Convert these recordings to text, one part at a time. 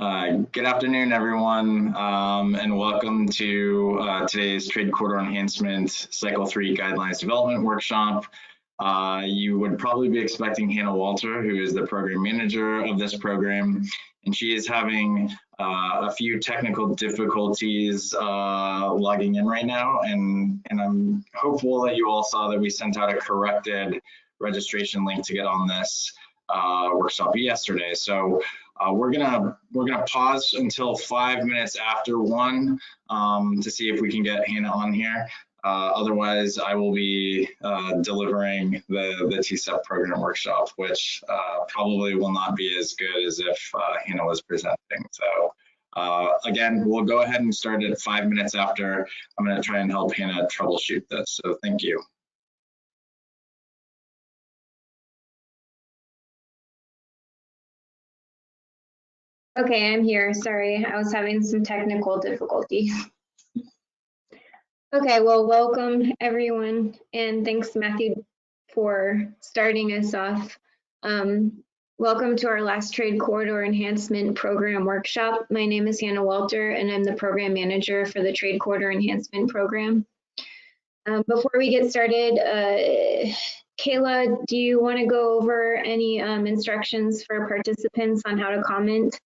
Good afternoon, everyone, and welcome to today's Trade Corridor Enhancement Cycle 3 Guidelines Development Workshop. You would probably be expecting Hannah Walter, who is the program manager of this program, and she is having a few technical difficulties logging in right now, and I'm hopeful that you all saw that we sent out a corrected registration link to get on this workshop yesterday. So we're gonna pause until 5 minutes after 1 to see if we can get Hannah on here. Otherwise, I will be delivering the TCEP program workshop, which probably will not be as good as if Hannah was presenting. So again, we'll go ahead and start at 5 minutes after. I'm going to try and help Hannah troubleshoot this. So thank you. Okay, I'm here. Sorry, I was having some technical difficulty. Okay, well, welcome everyone, and thanks Matthew for starting us off. Welcome to our last Trade Corridor Enhancement Program Workshop. My name is Hannah Walter, and I'm the Program Manager for the Trade Corridor Enhancement Program. Before we get started, Kayla, do you want to go over any instructions for participants on how to comment?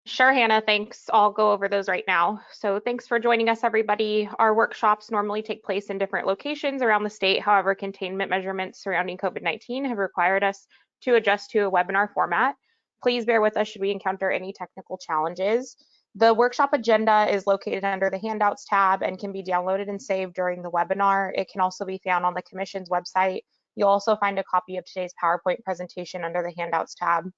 Sure, Hannah, thanks. I'll go over those right now. So thanks for joining us, everybody. Our workshops normally take place in different locations around the state. However, containment measurements surrounding COVID-19 have required us to adjust to a webinar format. Please bear with us should we encounter any technical challenges. The workshop agenda is located under the Handouts tab and can be downloaded and saved during the webinar. It can also be found on the Commission's website. You'll also find a copy of today's PowerPoint presentation under the Handouts tab.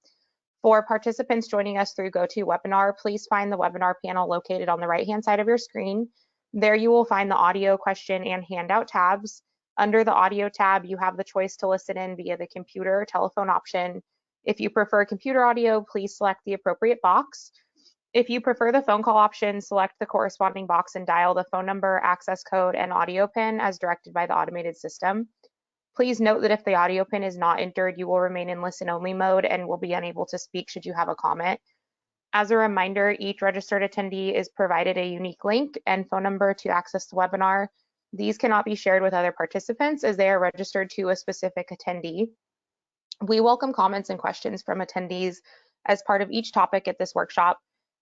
For participants joining us through GoToWebinar, please find the webinar panel located on the right-hand side of your screen. There you will find the audio, question, and handout tabs. Under the audio tab, you have the choice to listen in via the computer or telephone option. If you prefer computer audio, please select the appropriate box. If you prefer the phone call option, select the corresponding box and dial the phone number, access code, and audio PIN as directed by the automated system. Please note that if the audio PIN is not entered, you will remain in listen-only mode and will be unable to speak should you have a comment. As a reminder, each registered attendee is provided a unique link and phone number to access the webinar. These cannot be shared with other participants as they are registered to a specific attendee. We welcome comments and questions from attendees as part of each topic at this workshop.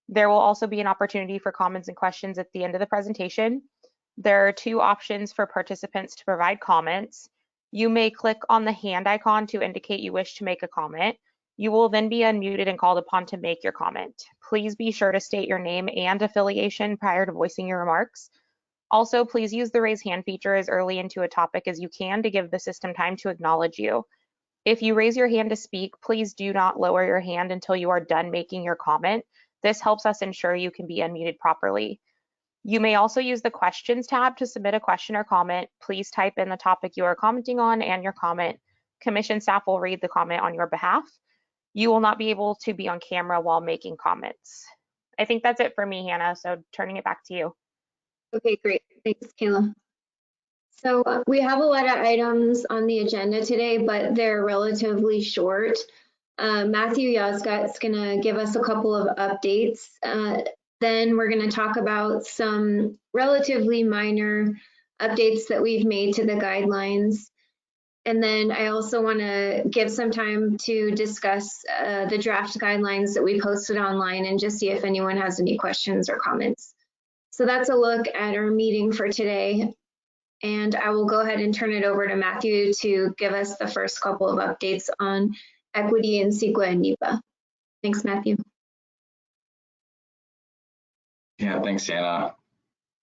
There will also be an opportunity for comments and questions at the end of the presentation. There are 2 options for participants to provide comments. You may click on the hand icon to indicate you wish to make a comment. You will then be unmuted and called upon to make your comment. Please be sure to state your name and affiliation prior to voicing your remarks. Also, please use the raise hand feature as early into a topic as you can to give the system time to acknowledge you. If you raise your hand to speak, please do not lower your hand until you are done making your comment. This helps us ensure you can be unmuted properly. You may also use the questions tab to submit a question or comment. Please type in the topic you are commenting on and your comment. Commission staff will read the comment on your behalf. You will not be able to be on camera while making comments. I think that's it for me, Hannah, so turning it back to you. Okay, great. Thanks, Kayla. So we have a lot of items on the agenda today, but they're relatively short. Matthew Yazgat's going to give us a couple of updates. Then we're going to talk about some relatively minor updates that we've made to the guidelines. And then I also want to give some time to discuss the draft guidelines that we posted online and just see if anyone has any questions or comments. So that's a look at our meeting for today. And I will go ahead and turn it over to Matthew to give us the first couple of updates on equity in CEQA and NEPA. Thanks, Matthew. Yeah, thanks, Hannah.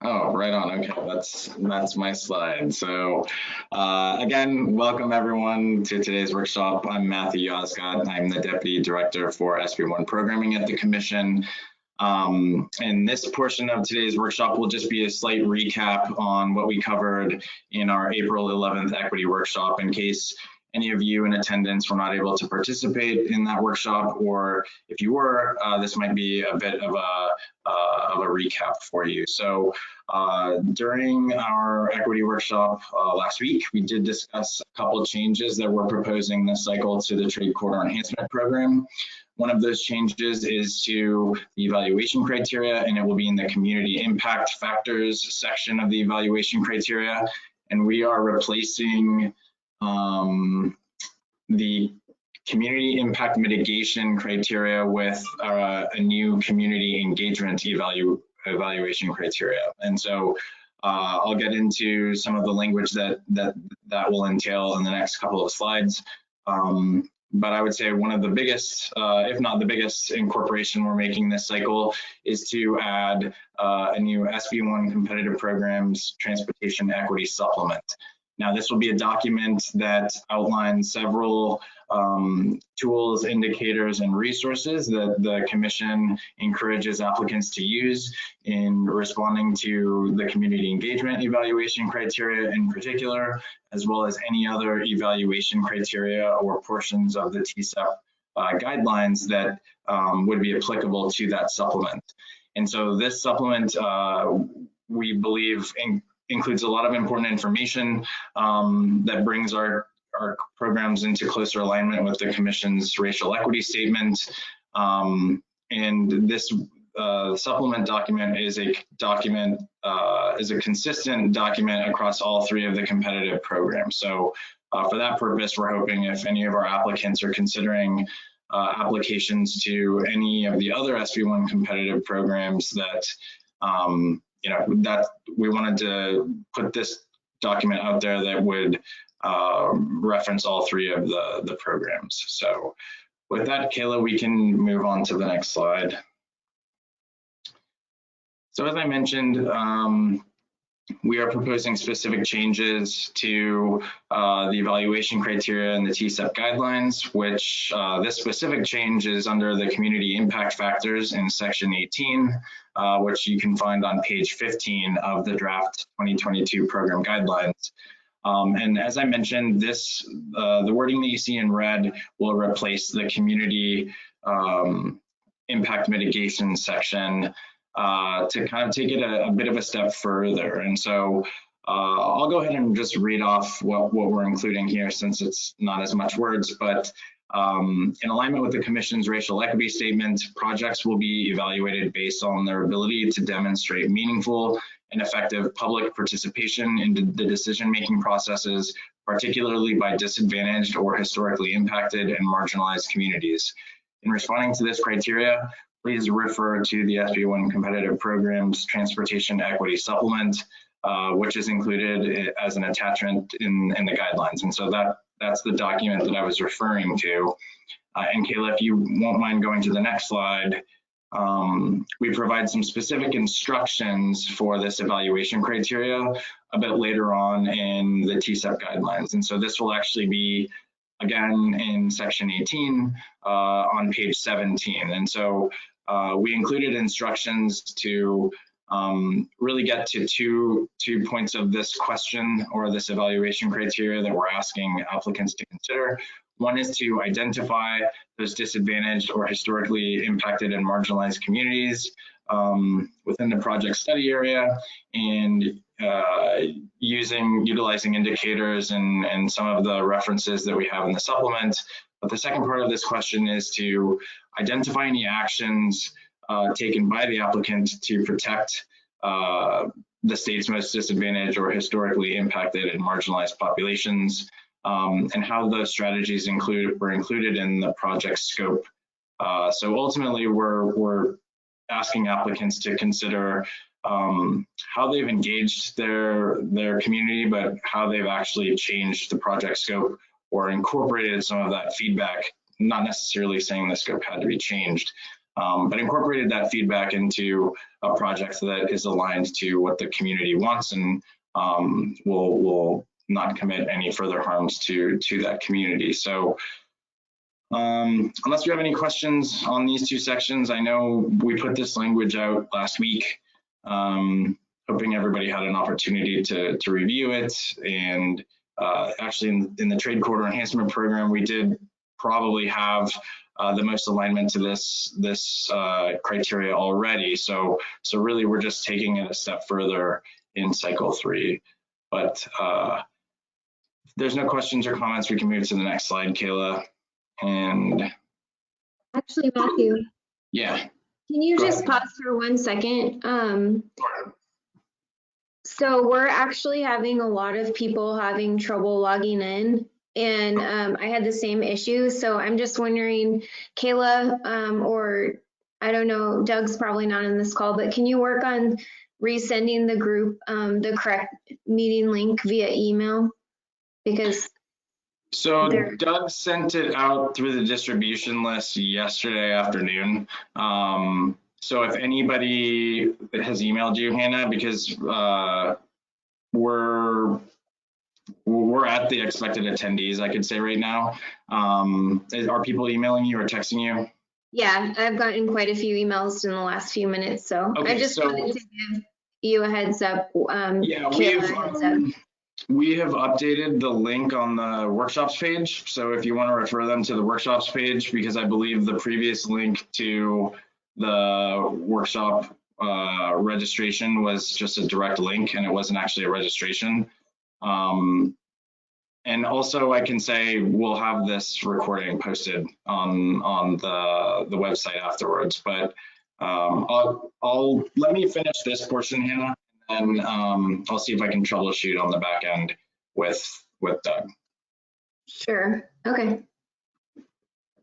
Oh, right on. Okay, that's my slide. So again, welcome everyone to today's workshop. I'm Matthew Yazgat. I'm the Deputy Director for SB1 Programming at the Commission. And this portion of today's workshop will just be a slight recap on what we covered in our April 11th equity workshop in case any of you in attendance were not able to participate in that workshop, or if you were, this might be a bit of a recap for you. So during our equity workshop last week, we did discuss a couple of changes that we're proposing this cycle to the Trade Corridor Enhancement Program. One of those changes is to the evaluation criteria, and it will be in the community impact factors section of the evaluation criteria. And we are replacing the community impact mitigation criteria with a new community engagement evaluation criteria. And so I'll get into some of the language that will entail in the next couple of slides. But I would say one of the biggest, if not the biggest incorporation we're making this cycle is to add a new SB1 competitive programs transportation equity supplement. Now, this will be a document that outlines several tools, indicators, and resources that the Commission encourages applicants to use in responding to the community engagement evaluation criteria in particular, as well as any other evaluation criteria or portions of the TCEP guidelines that would be applicable to that supplement. And so this supplement, we believe, includes a lot of important information that brings our programs into closer alignment with the Commission's racial equity statement. And this supplement document is a consistent document across all three of the competitive programs. So for that purpose, we're hoping if any of our applicants are considering applications to any of the other SB1 competitive programs that that we wanted to put this document out there that would reference all three of the programs. So with that, Kayla, we can move on to the next slide. So as I mentioned, we are proposing specific changes to the evaluation criteria and the TCEP guidelines, which this specific change is under the community impact factors in section 18, which you can find on page 15 of the draft 2022 program guidelines. And as I mentioned, the wording that you see in red will replace the community impact mitigation section to kind of take it a bit of a step further. And so I'll go ahead and just read off what we're including here, since it's not as much words, but in alignment with the Commission's racial equity statement, projects will be evaluated based on their ability to demonstrate meaningful and effective public participation in the decision-making processes, particularly by disadvantaged or historically impacted and marginalized communities. In responding to this criteria, please refer to the SB1 Competitive Programs Transportation Equity Supplement, which is included as an attachment in the guidelines. And so that's the document that I was referring to. And Kayla, if you won't mind going to the next slide, we provide some specific instructions for this evaluation criteria a bit later on in the TCEP guidelines. And so this will actually be, again, in section 18 on page 17. And so we included instructions to really get to two points of this question or this evaluation criteria that we're asking applicants to consider. One is to identify those disadvantaged or historically impacted and marginalized communities within the project study area, and utilizing indicators and some of the references that we have in the supplement. But the second part of this question is to identify any actions taken by the applicant to protect the state's most disadvantaged or historically impacted and marginalized populations, and how those strategies were included in the project scope. So ultimately, we're asking applicants to consider how they've engaged their community, but how they've actually changed the project scope or incorporated some of that feedback, not necessarily saying the scope had to be changed, but incorporated that feedback into a project that is aligned to what the community wants and will not commit any further harms to that community. So unless you have any questions on these two sections, I know we put this language out last week, hoping everybody had an opportunity to review it and actually in the trade corridor enhancement program, we did probably have the most alignment to this criteria already. So really we're just taking it a step further in cycle 3. But if there's no questions or comments, we can move to the next slide, Kayla. And actually, Matthew. Yeah. Can you Go just ahead. pause for 1 second? Sure. So we're actually having a lot of people having trouble logging in, and I had the same issue. So I'm just wondering, Kayla, or I don't know, Doug's probably not in this call, but can you work on resending the group the correct meeting link via email? Because So Doug sent it out through the distribution list yesterday afternoon. So if anybody has emailed you, Hannah, because we're at the expected attendees, I could say right now. Are people emailing you or texting you? yeah, I've gotten quite a few emails in the last few minutes, so Okay, I just wanted to give you a heads up. Yeah, Kayla, a heads up. we have updated the link on the workshops page. So if you want to refer them to the workshops page, because I believe the previous link to the workshop registration was just a direct link and it wasn't actually a registration. And also I can say we'll have this recording posted on the website afterwards, but I'll let me finish this portion, Hannah, and I'll see if I can troubleshoot on the back end with Doug. Sure, okay.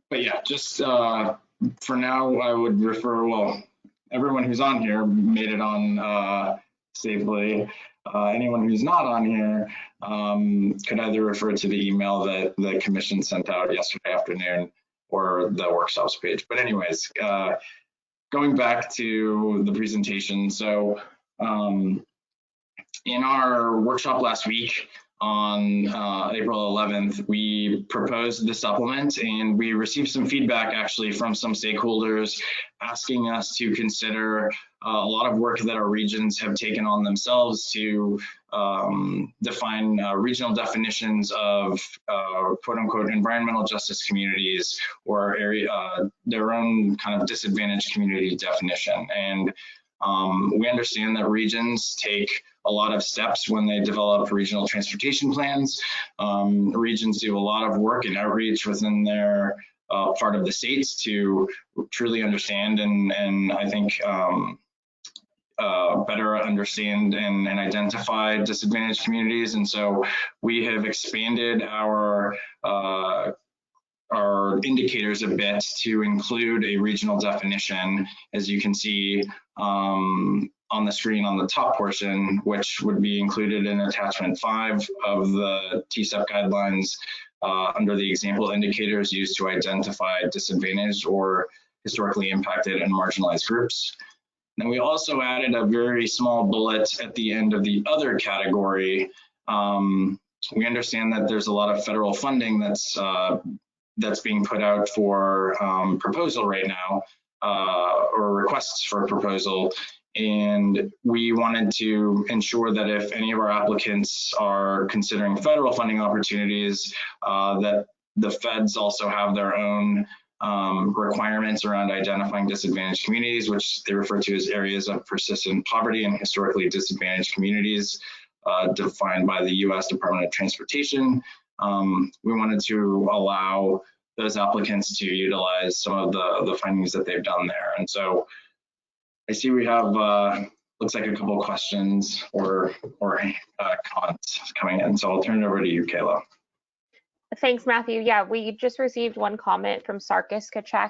But yeah, just for now, I would refer, well, everyone who's on here made it on safely. Anyone who's not on here could either refer to the email that the commission sent out yesterday afternoon or the workshops page. But anyways, going back to the presentation. So in our workshop last week on April 11th, we proposed the supplement and we received some feedback actually from some stakeholders asking us to consider a lot of work that our regions have taken on themselves to define regional definitions of quote unquote environmental justice communities or their own kind of disadvantaged community definition. And we understand that regions take a lot of steps when they develop regional transportation plans. Regions do a lot of work and outreach within their part of the states to truly understand and I think better understand and identify disadvantaged communities. And so we have expanded our indicators a bit to include a regional definition, as you can see on the screen on the top portion, which would be included in attachment 5 of the TSEP guidelines under the example indicators used to identify disadvantaged or historically impacted and marginalized groups. And we also added a very small bullet at the end of the other category. We understand that there's a lot of federal funding that's being put out for proposal right now, or requests for proposal. And we wanted to ensure that if any of our applicants are considering federal funding opportunities, that the feds also have their own requirements around identifying disadvantaged communities, which they refer to as areas of persistent poverty and historically disadvantaged communities, defined by the U.S. Department of Transportation. We wanted to allow those applicants to utilize some of the findings that they've done there. And so I see we have, looks like a couple of questions or comments coming in. So I'll turn it over to you, Kayla. Thanks, Matthew. Yeah, we just received one comment from Sarkis Kachek.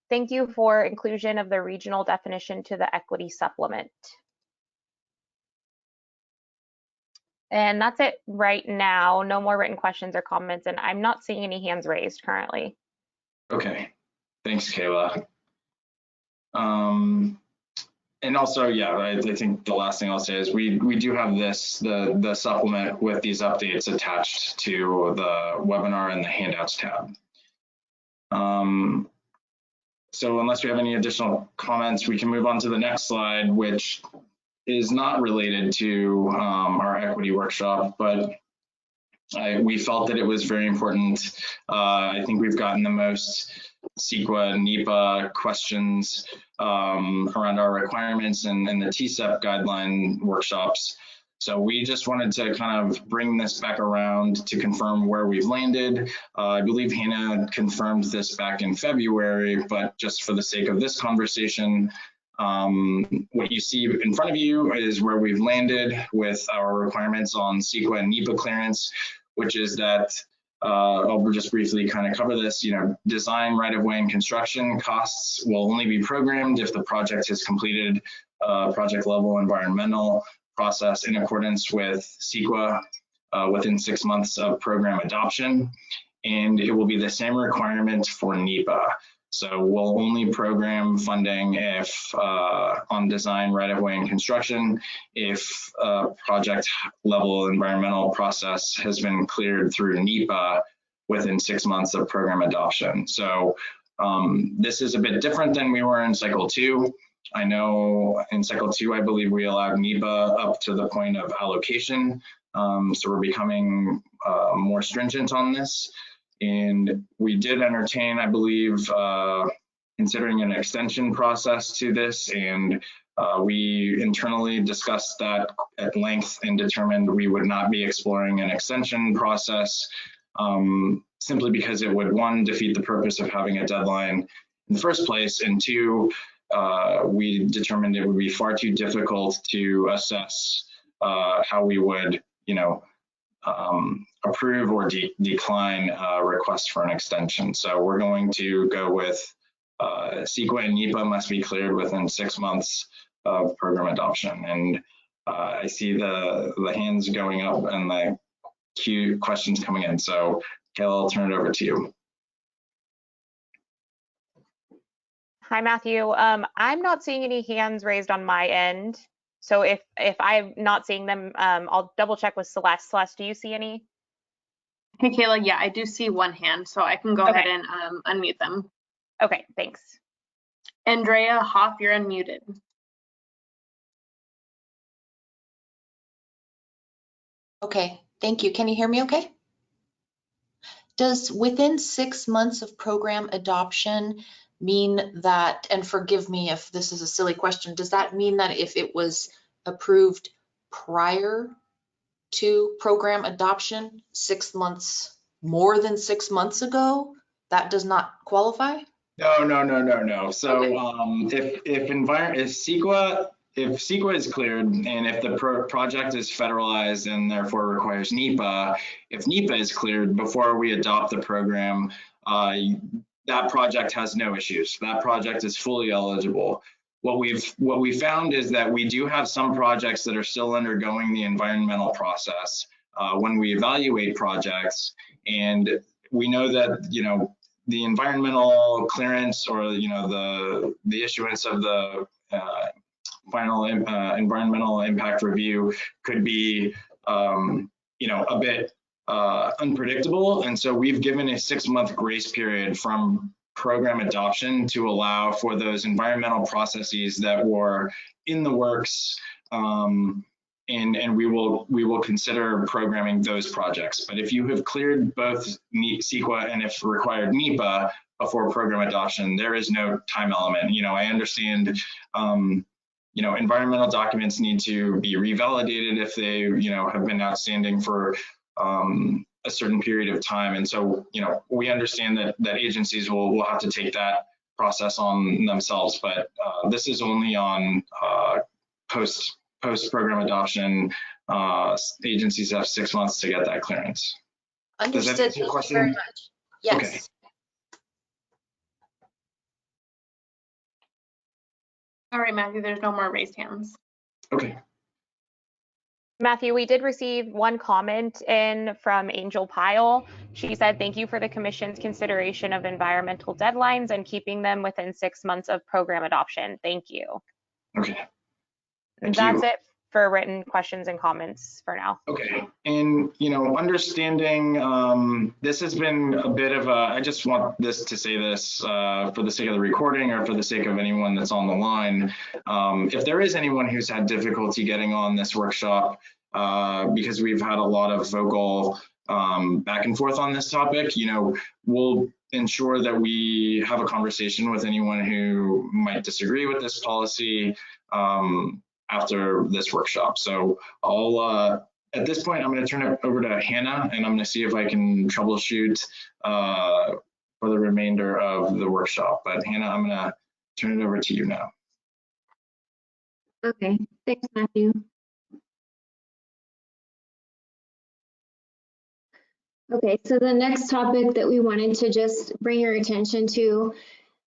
Thank you for inclusion of the regional definition to the equity supplement. And that's it right now. No more written questions or comments, and I'm not seeing any hands raised currently. Okay, thanks, Kayla. And also, yeah, I think the last thing I'll say is we do have the supplement with these updates attached to the webinar and the handouts tab. So unless we have any additional comments, we can move on to the next slide, which is not related to our equity workshop, but We felt that it was very important. I think we've gotten the most CEQA, NEPA questions around our requirements and the TCEP guideline workshops. So we just wanted to kind of bring this back around to confirm where we've landed. I believe Hannah confirmed this back in February, but just for the sake of this conversation, what you see in front of you is where we've landed with our requirements on CEQA and NEPA clearance, which is that I'll just briefly kind of cover this. Design, right-of-way, and construction costs will only be programmed if the project has completed project-level environmental process in accordance with CEQA within 6 months of program adoption, and it will be the same requirement for NEPA. So we'll only program funding if on design, right-of-way, and construction, if project level environmental process has been cleared through NEPA within 6 months of program adoption. So this is a bit different than we were in cycle 2. I know in cycle 2, I believe we allowed NEPA up to the point of allocation. So we're becoming more stringent on this. And we did entertain, I believe, considering an extension process to this, and we internally discussed that at length and determined we would not be exploring an extension process simply because it would, 1, defeat the purpose of having a deadline in the first place, and 2, we determined it would be far too difficult to assess how we would, approve or decline a request for an extension. So we're going to go with CEQA and NEPA must be cleared within 6 months of program adoption. And I see the hands going up and the queue questions coming in. So Kayla, I'll turn it over to you. Hi, Matthew. I'm not seeing any hands raised on my end. So if I'm not seeing them, I'll double check with Celeste. Celeste, do you see any? Hey, Kayla. Yeah, I do see one hand, so I can go ahead and unmute them. Okay, thanks. Andrea Hoff, you're unmuted. Okay, thank you. Can you hear me okay? Does within 6 months of program adoption mean that, and forgive me if this is a silly question, does that mean that if it was approved prior to program adoption 6 months, more than 6 months ago, that does not qualify? No. So okay. If CEQA is cleared and if the project is federalized and therefore requires NEPA, if NEPA is cleared before we adopt the program, that project has no issues. That project is fully eligible. What we found is that we do have some projects that are still undergoing the environmental process when we evaluate projects, and we know that the environmental clearance or the issuance of the final environmental impact review could be a bit unpredictable, and so we've given a 6-month grace period from program adoption to allow for those environmental processes that were in the works, and we will consider programming those projects. But if you have cleared both CEQA and if required NEPA before program adoption, there is no time element. I understand environmental documents need to be revalidated if they have been outstanding for a certain period of time, and so we understand that agencies will have to take that process on themselves, but this is only on post program adoption. Agencies have 6 months to get that clearance. Understood. Thank you very much. Yes. Okay. All right, Matthew, there's no more raised hands. Okay. Matthew, we did receive one comment in from Angel Pyle. She said, thank you for the Commission's consideration of environmental deadlines and keeping them within 6 months of program adoption. Thank you. Okay. Thank That's you. it for written questions and comments for now. Okay, and understanding this has been a bit of a, I just want to say this for the sake of the recording or for the sake of anyone that's on the line. If there is anyone who's had difficulty getting on this workshop because we've had a lot of vocal back and forth on this topic. You know, we'll ensure that we have a conversation with anyone who might disagree with this policy after this workshop. So I'll, at this point, I'm going to turn it over to Hannah, and I'm going to see if I can troubleshoot for the remainder of the workshop. But Hannah, I'm going to turn it over to you now. Okay, thanks, Matthew. Okay, so the next topic that we wanted to just bring your attention to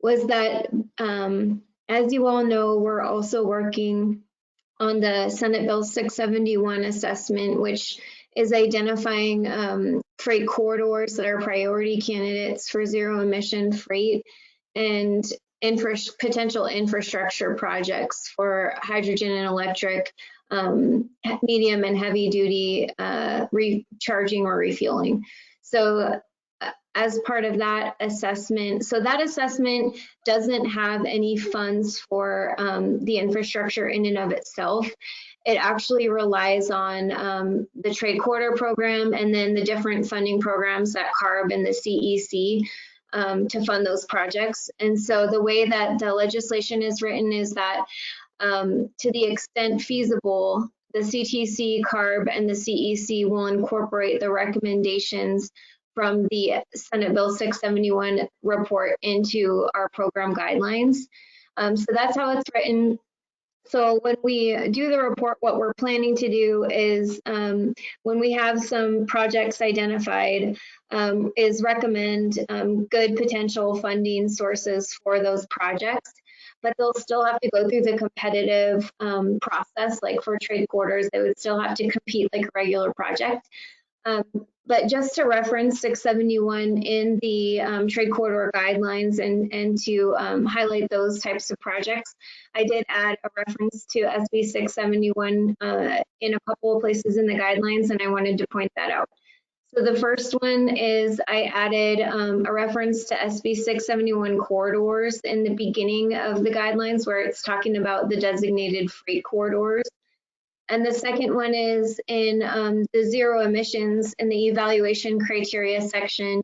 was that, as you all know, we're also working on the Senate Bill 671 assessment, which is identifying freight corridors that are priority candidates for zero emission freight and potential infrastructure projects for hydrogen and electric, medium and heavy duty recharging or refueling. So as part of that assessment, so that assessment doesn't have any funds for the infrastructure in and of itself. It actually relies on the trade corridor program and then the different funding programs that CARB and the CEC to fund those projects. And so the way that the legislation is written is that to the extent feasible, the CTC, CARB, and the CEC will incorporate the recommendations from the Senate Bill 671 report into our program guidelines. So that's how it's written. So when we do the report, what we're planning to do is when we have some projects identified, is recommend good potential funding sources for those projects, but they'll still have to go through the competitive process. Like for trade corridors, they would still have to compete like a regular project. But just to reference 671 in the trade corridor guidelines and to highlight those types of projects, I did add a reference to SB 671 in a couple of places in the guidelines, and I wanted to point that out. So the first one is I added a reference to SB 671 corridors in the beginning of the guidelines where it's talking about the designated freight corridors. And the second one is in the zero emissions in the evaluation criteria section.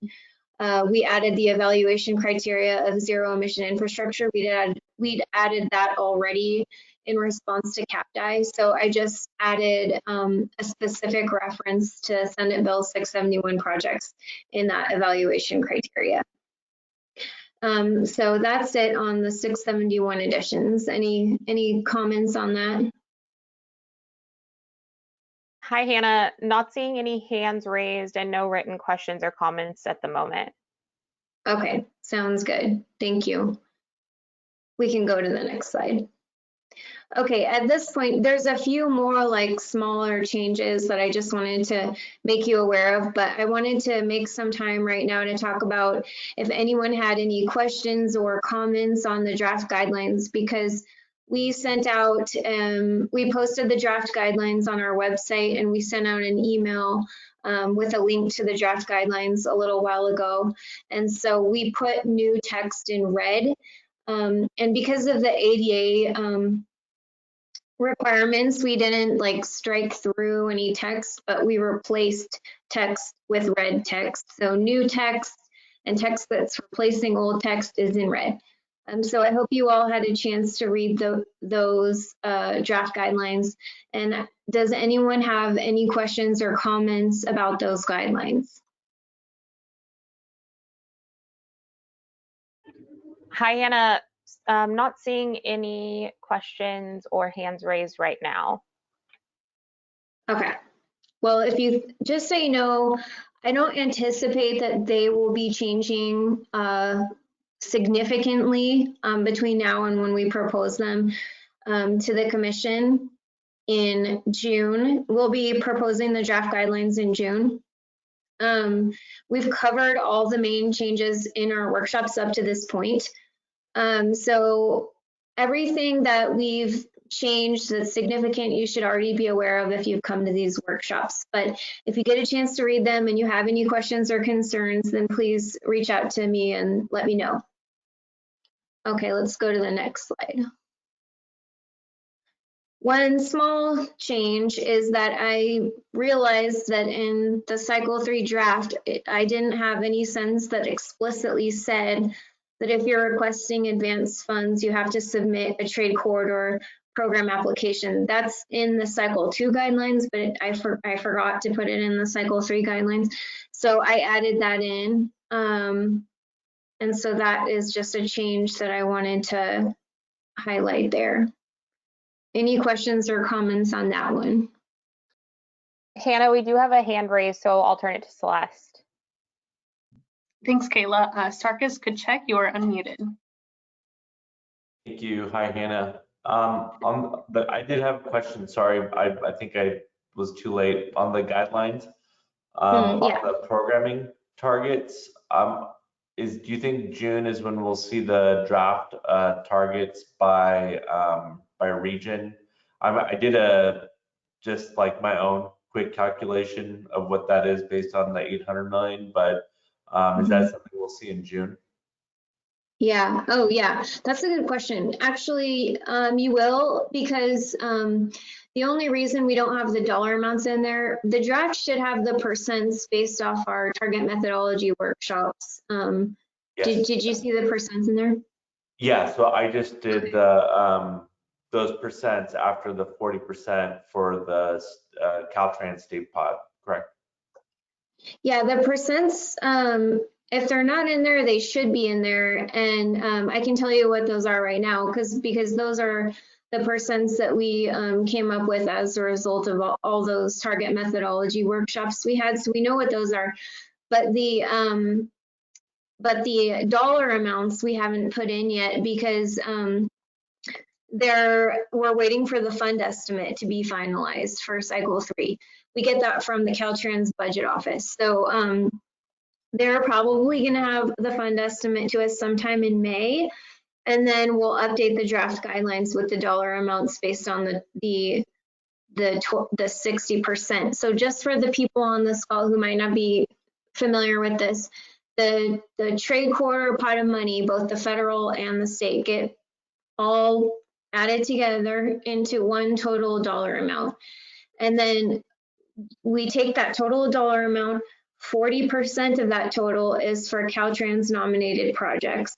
We added the evaluation criteria of zero emission infrastructure. We'd added that already in response to CAPDI. So I just added a specific reference to Senate Bill 671 projects in that evaluation criteria. So that's it on the 671 additions. Any comments on that? Hi, Hannah. Not seeing any hands raised and no written questions or comments at the moment. Okay, sounds good. Thank you. We can go to the next slide. Okay, at this point, there's a few more like smaller changes that I just wanted to make you aware of, but I wanted to make some time right now to talk about if anyone had any questions or comments on the draft guidelines, because we sent out, we posted the draft guidelines on our website and we sent out an email with a link to the draft guidelines a little while ago. And so we put new text in red. And because of the ADA requirements, we didn't like strike through any text, but we replaced text with red text. So new text and text that's replacing old text is in red. So I hope you all had a chance to read those draft guidelines. And does anyone have any questions or comments about those guidelines? Hi, Hannah. Not seeing any questions or hands raised right now. Okay. Well, if you, just so you know, I don't anticipate that they will be changing significantly between now and when we propose them to the commission in June. We'll be proposing the draft guidelines in June. We've covered all the main changes in our workshops up to this point. So everything that we've changed that's significant, you should already be aware of if you've come to these workshops. But if you get a chance to read them and you have any questions or concerns, then please reach out to me and let me know. Okay, let's go to the next slide. One small change is that I realized that in the cycle 3 draft, I didn't have any sentence that explicitly said that if you're requesting advanced funds, you have to submit a trade corridor program application. That's in the cycle 2 guidelines, but I forgot to put it in the cycle 3 guidelines. So I added that in. And so that is just a change that I wanted to highlight there. Any questions or comments on that one? Hannah, we do have a hand raised, so I'll turn it to Celeste. Thanks, Kayla. Sarkis Kachek, you are unmuted. Thank you. Hi, Hannah. I did have a question. Sorry, I think I was too late on the guidelines. On the programming targets. Do you think June is when we'll see the draft targets by region? I did just like my own quick calculation of what that is based on the 800 million, but is that something we'll see in June? Yeah. Oh, yeah. That's a good question. Actually, you will, because the only reason we don't have the dollar amounts in there, the draft should have the percents based off our target methodology workshops. Yes. Did you see the percents in there? Yeah. So I just did the those percents after the 40% for the Caltrans state pod, correct? Yeah, the percents, if they're not in there, they should be in there. And I can tell you what those are right now, because those are the percents that we came up with as a result of all those target methodology workshops we had. So we know what those are. But the dollar amounts we haven't put in yet, because we're waiting for the fund estimate to be finalized for cycle 3. We get that from the Caltrans budget office. So they're probably going to have the fund estimate to us sometime in May, and then we'll update the draft guidelines with the dollar amounts based on the 60%. So just for the people on this call who might not be familiar with this, the trade corridor pot of money, both the federal and the state, get all added together into one total dollar amount. And then we take that total dollar amount, 40% of that total is for Caltrans nominated projects,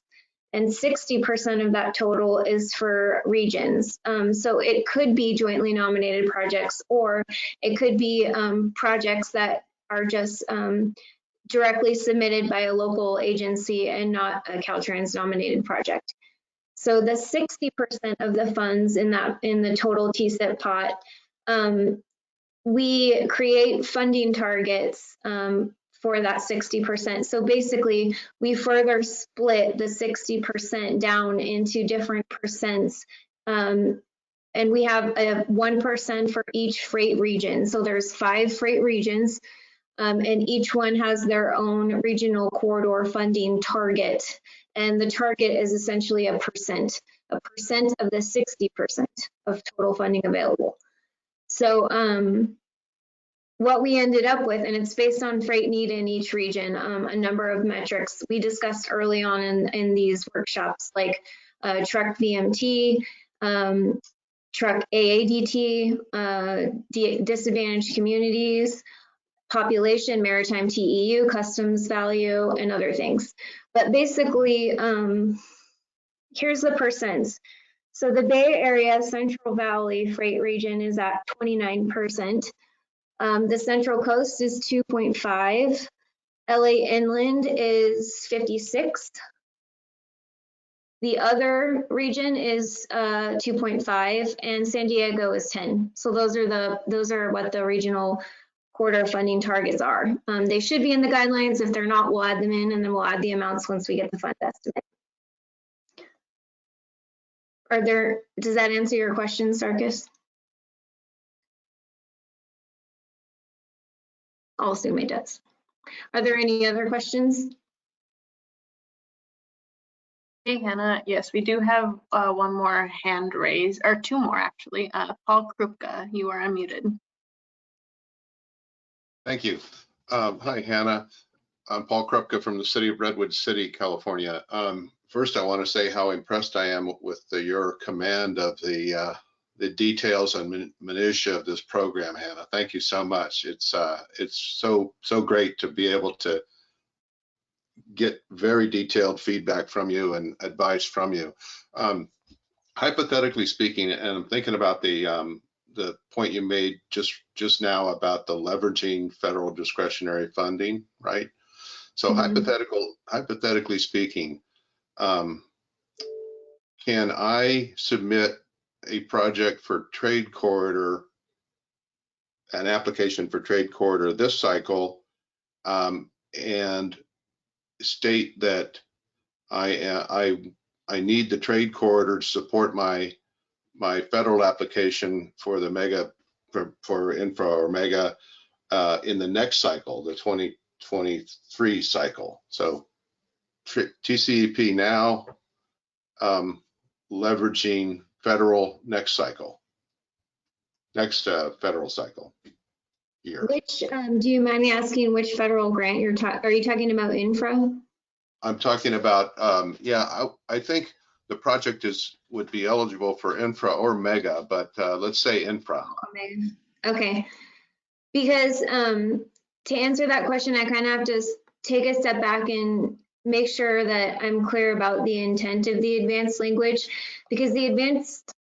and 60% of that total is for regions. So it could be jointly nominated projects, or it could be projects that are just directly submitted by a local agency and not a Caltrans nominated project. So the 60% of the funds in the total TSIP pot, we create funding targets for that 60%. So basically, we further split the 60% down into different percents. And we have a 1% for each freight region. So there's 5 freight regions, and each one has their own regional corridor funding target. And the target is essentially a percent of the 60% of total funding available. So what we ended up with, and it's based on freight need in each region, a number of metrics we discussed early on in these workshops, like truck VMT, truck AADT, disadvantaged communities, population, maritime TEU, customs value, and other things. But basically, here's the percents. So the Bay Area Central Valley freight region is at 29%. The Central Coast is 2.5. LA Inland is 56. The other region is 2.5, and San Diego is 10. So those are what the regional corridor funding targets are. They should be in the guidelines. If they're not, we'll add them in, and then we'll add the amounts once we get the fund estimate. Does that answer your question, Sarkis? I'll assume it does. Are there any other questions? Hey, Hannah. Yes, we do have one more hand raised, or 2 more actually. Paul Krupka, you are unmuted. Thank you. Hi, Hannah. I'm Paul Krupka from the city of Redwood City, California. First, I want to say how impressed I am with your command of the the details and minutia of this program, Hannah. Thank you so much. It's so great to be able to get very detailed feedback from you and advice from you. Hypothetically speaking, and I'm thinking about the point you made just now about the leveraging federal discretionary funding, right? So hypothetically speaking, can I submit a project for trade corridor, an application for trade corridor this cycle, and state that I need the trade corridor to support my federal application for the mega for infra or mega in the next cycle, the 2023 cycle. So TCEP now, leveraging federal next cycle, federal cycle year. Which, do you mind me asking which federal grant you're talking, are you talking about infra? I'm talking about, yeah, I think the project would be eligible for infra or mega, but let's say infra. Okay, because to answer that question, I kind of have to take a step back and make sure that I'm clear about the intent of the advanced language, because the advanced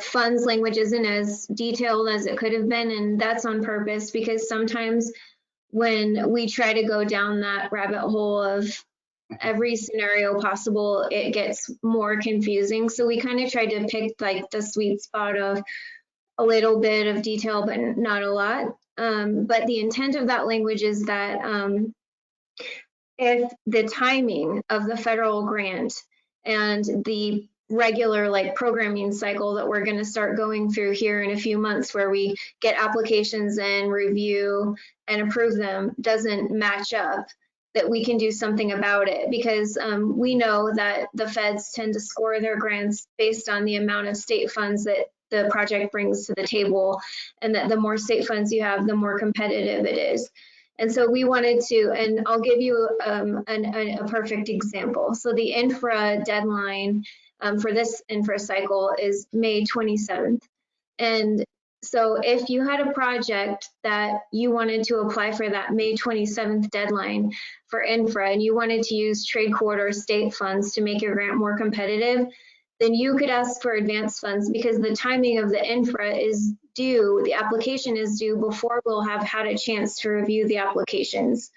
funds language isn't as detailed as it could have been, and that's on purpose because sometimes when we try to go down that rabbit hole of every scenario possible, it gets more confusing. So we kind of tried to pick like the sweet spot of a little bit of detail, but not a lot. But the intent of that language is that if the timing of the federal grant and the regular like programming cycle that we're going to start going through here in a few months, where we get applications in, review and approve them, doesn't match up, that we can do something about it, because we know that the feds tend to score their grants based on the amount of state funds that the project brings to the table, and that the more state funds you have, the more competitive it is. And so we wanted to, and I'll give you a perfect example. So the infra deadline for this infra cycle is May 27th. And so if you had a project that you wanted to apply for that May 27th deadline for infra, and you wanted to use trade corridor state funds to make your grant more competitive, then you could ask for advanced funds, because the timing of the infra is due, the application is due before we'll have had a chance to review the applications.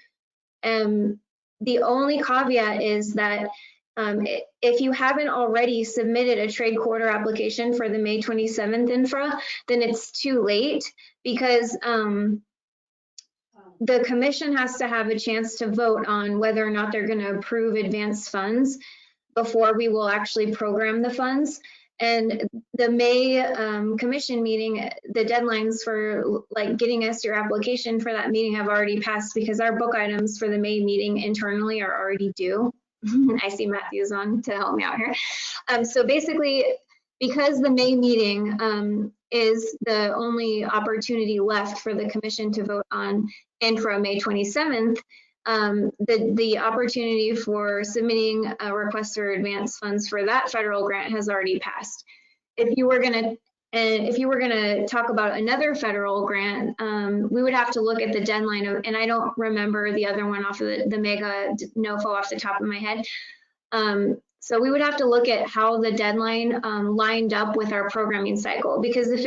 The only caveat is that if you haven't already submitted a trade corridor application for the May 27th infra, then it's too late, because the commission has to have a chance to vote on whether or not they're going to approve advanced funds before we will actually program the funds. And the May commission meeting, the deadlines for like getting us your application for that meeting have already passed, because our book items for the May meeting internally are already due. I see Matthew's on to help me out here. So basically, because the May meeting is the only opportunity left for the commission to vote on infra May 27th, the opportunity for submitting a request for advance funds for that federal grant has already passed. If you were going to talk about another federal grant, we would have to look at the deadline of, and I don't remember the other one off of the mega NOFO off the top of my head. So we would have to look at how the deadline lined up with our programming cycle, because if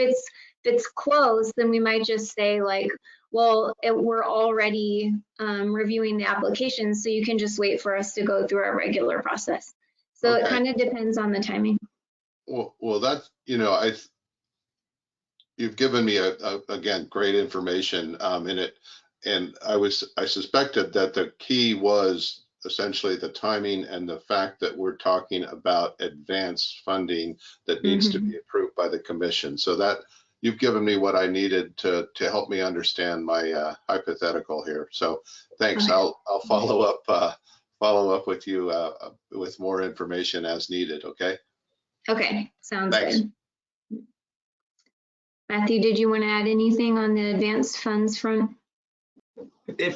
it's close, then we might just say like, well, we're already reviewing the application, so you can just wait for us to go through our regular process. So okay. It kind of depends on the timing. Well, that's, you've given me again great information in it, and I suspected that the key was essentially the timing and the fact that we're talking about advanced funding that needs to be approved by the commission. So that you've given me what I needed to help me understand my hypothetical here. So thanks. Okay. I'll follow up with you with more information as needed. Okay. Okay. Sounds good. Matthew, did you want to add anything on the advanced funds front?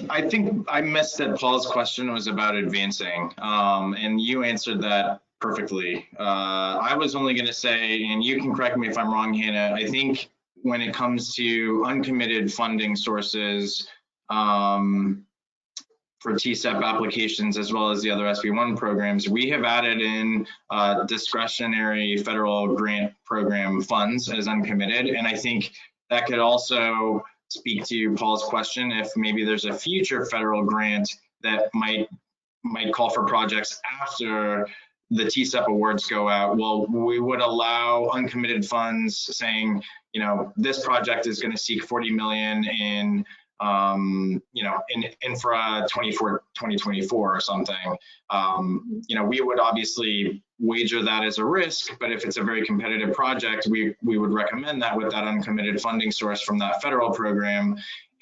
I think I missed that Paul's question was about advancing, and you answered that perfectly. I was only going to say, and you can correct me if I'm wrong, Hannah, I think when it comes to uncommitted funding sources for TCEP applications, as well as the other SB1 programs, we have added in discretionary federal grant program funds as uncommitted. And I think that could also speak to Paul's question, if maybe there's a future federal grant that might call for projects after the TCEP awards go out. Well, we would allow uncommitted funds saying, you know, this project is going to seek 40 million in you know, in infra 2024 or something. You know, we would obviously wager that as a risk, but if it's a very competitive project, we would recommend that with that uncommitted funding source from that federal program.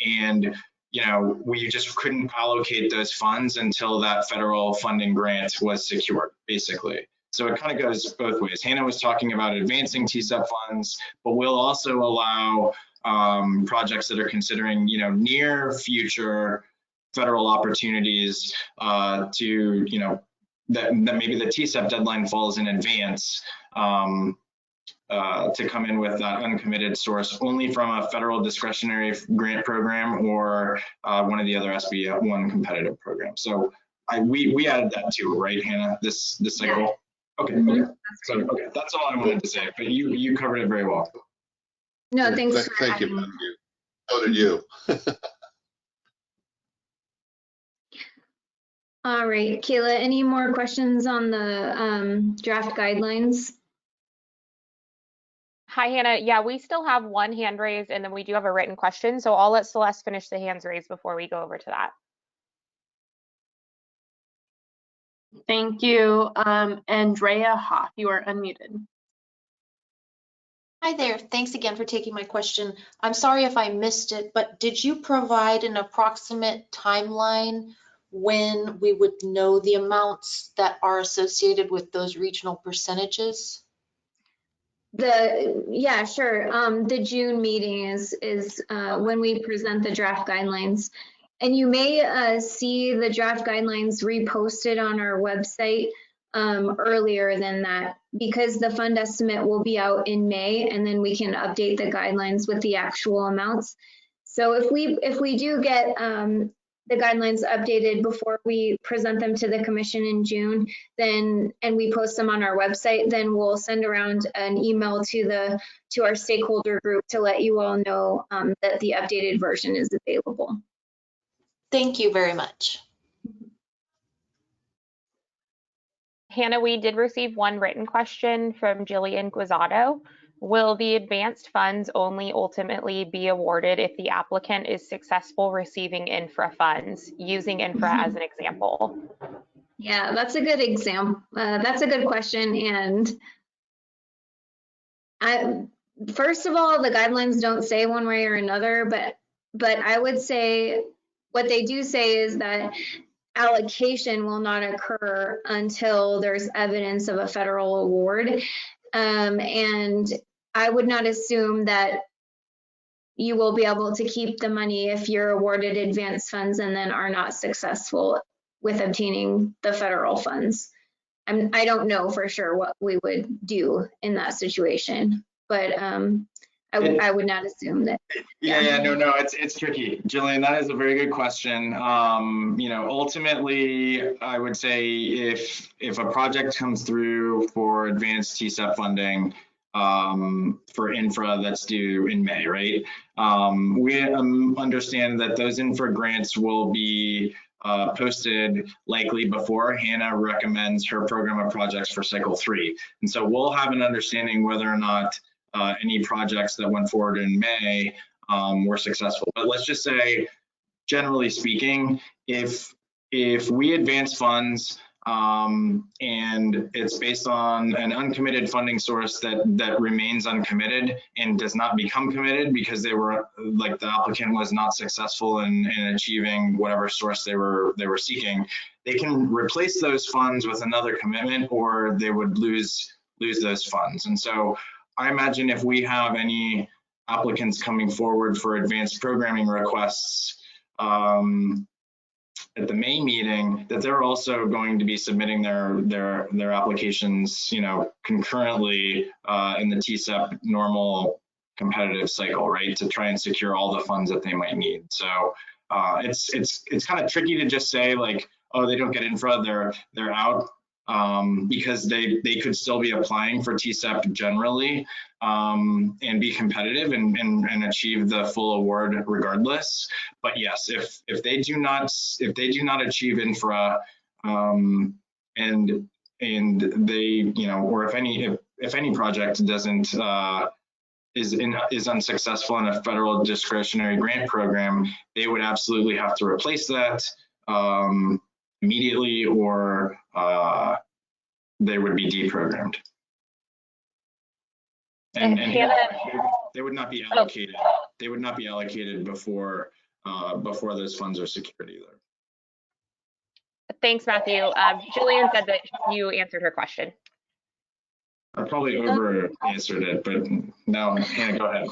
And you know, we just couldn't allocate those funds until that federal funding grant was secured, basically. So it kind of goes both ways. Hannah was talking about advancing TCEP funds, but we'll also allow projects that are considering, you know, near future federal opportunities to, you know, that maybe the TCEP deadline falls in advance. To come in with that uncommitted source only from a federal discretionary grant program or one of the other SB1 competitive programs. So we added that too, right, Hannah? This cycle. Yeah. Okay. Okay. So okay, that's all I wanted to say. But you covered it very well. No, thanks. Thank you, Matthew. So did you. All right, Kayla. Any more questions on the draft guidelines? Hi, Hannah. Yeah, we still have one hand raised, and then we do have a written question. So I'll let Celeste finish the hands raised before we go over to that. Thank you. Andrea Hoff, you are unmuted. Hi there. Thanks again for taking my question. I'm sorry if I missed it, but did you provide an approximate timeline when we would know the amounts that are associated with those regional percentages? Yeah, sure. The June meeting is when we present the draft guidelines. And you may see the draft guidelines reposted on our website earlier than that, because the fund estimate will be out in May, and then we can update the guidelines with the actual amounts. So if we do get the guidelines updated before we present them to the commission in June, then and we post them on our website, then we'll send around an email to our stakeholder group to let you all know that the updated version is available. Thank you very much. Hannah, we did receive one written question from Jillian Guizato. Will the advanced funds only ultimately be awarded if the applicant is successful receiving infra funds, using infra as an example? Yeah, that's a good example. That's a good question. And first of all, the guidelines don't say one way or another, but I would say what they do say is that allocation will not occur until there's evidence of a federal award. And I would not assume that you will be able to keep the money if you're awarded advanced funds and then are not successful with obtaining the federal funds. I don't know for sure what we would do in that situation, but I would not assume that. Yeah, no, it's tricky, Jillian. That is a very good question. You know, ultimately, I would say if a project comes through for advanced TCEP funding for infra that's due in May, right? We understand that those infra grants will be posted likely before Hannah recommends her program of projects for cycle 3, and so we'll have an understanding whether or not any projects that went forward in May were successful. But let's just say, generally speaking, if we advance funds and it's based on an uncommitted funding source that remains uncommitted and does not become committed because they were, like, the applicant was not successful in achieving whatever source they were seeking, they can replace those funds with another commitment, or they would lose those funds. And so I imagine if we have any applicants coming forward for advanced programming requests at the May meeting that they're also going to be submitting their applications, you know, concurrently in the TCEP normal competitive cycle, right, to try and secure all the funds that they might need. So it's kind of tricky to just say like, oh, they don't get infra, they're out, because they could still be applying for TCEP generally and be competitive and achieve the full award regardless. But yes, if they do not achieve infra and they, you know, or if any project doesn't is unsuccessful in a federal discretionary grant program, they would absolutely have to replace that immediately, or they would be deprogrammed. And they would not be allocated. They would not be allocated before those funds are secured either. Thanks, Matthew. Julian said that you answered her question. I probably over answered it, but no, Hannah, go ahead.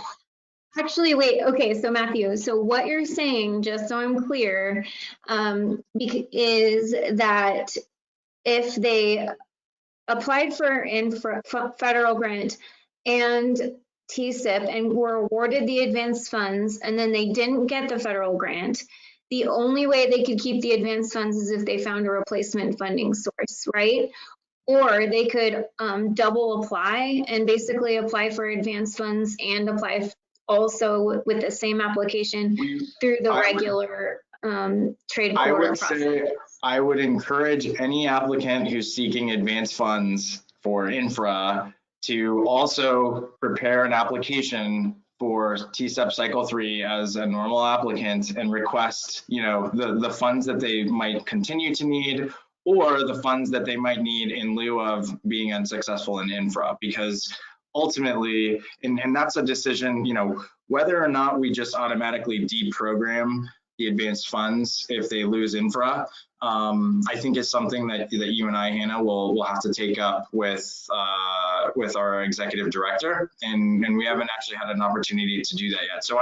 Actually, wait, okay, so Matthew, so what you're saying, just so I'm clear, is that if they applied for federal grant and TCEP and were awarded the advanced funds, and then they didn't get the federal grant, the only way they could keep the advanced funds is if they found a replacement funding source, right? Or they could double apply and basically apply for advanced funds and apply also with the same application through the regular trade corridor process. I would encourage any applicant who's seeking advanced funds for infra to also prepare an application for TCEP Cycle 3 as a normal applicant and request, you know, the funds that they might continue to need, or the funds that they might need in lieu of being unsuccessful in infra, because ultimately, and that's a decision, you know, whether or not we just automatically deprogram the advanced funds if they lose infra, I think is something that you and I, Hannah, will have to take up with our executive director, and we haven't actually had an opportunity to do that yet. So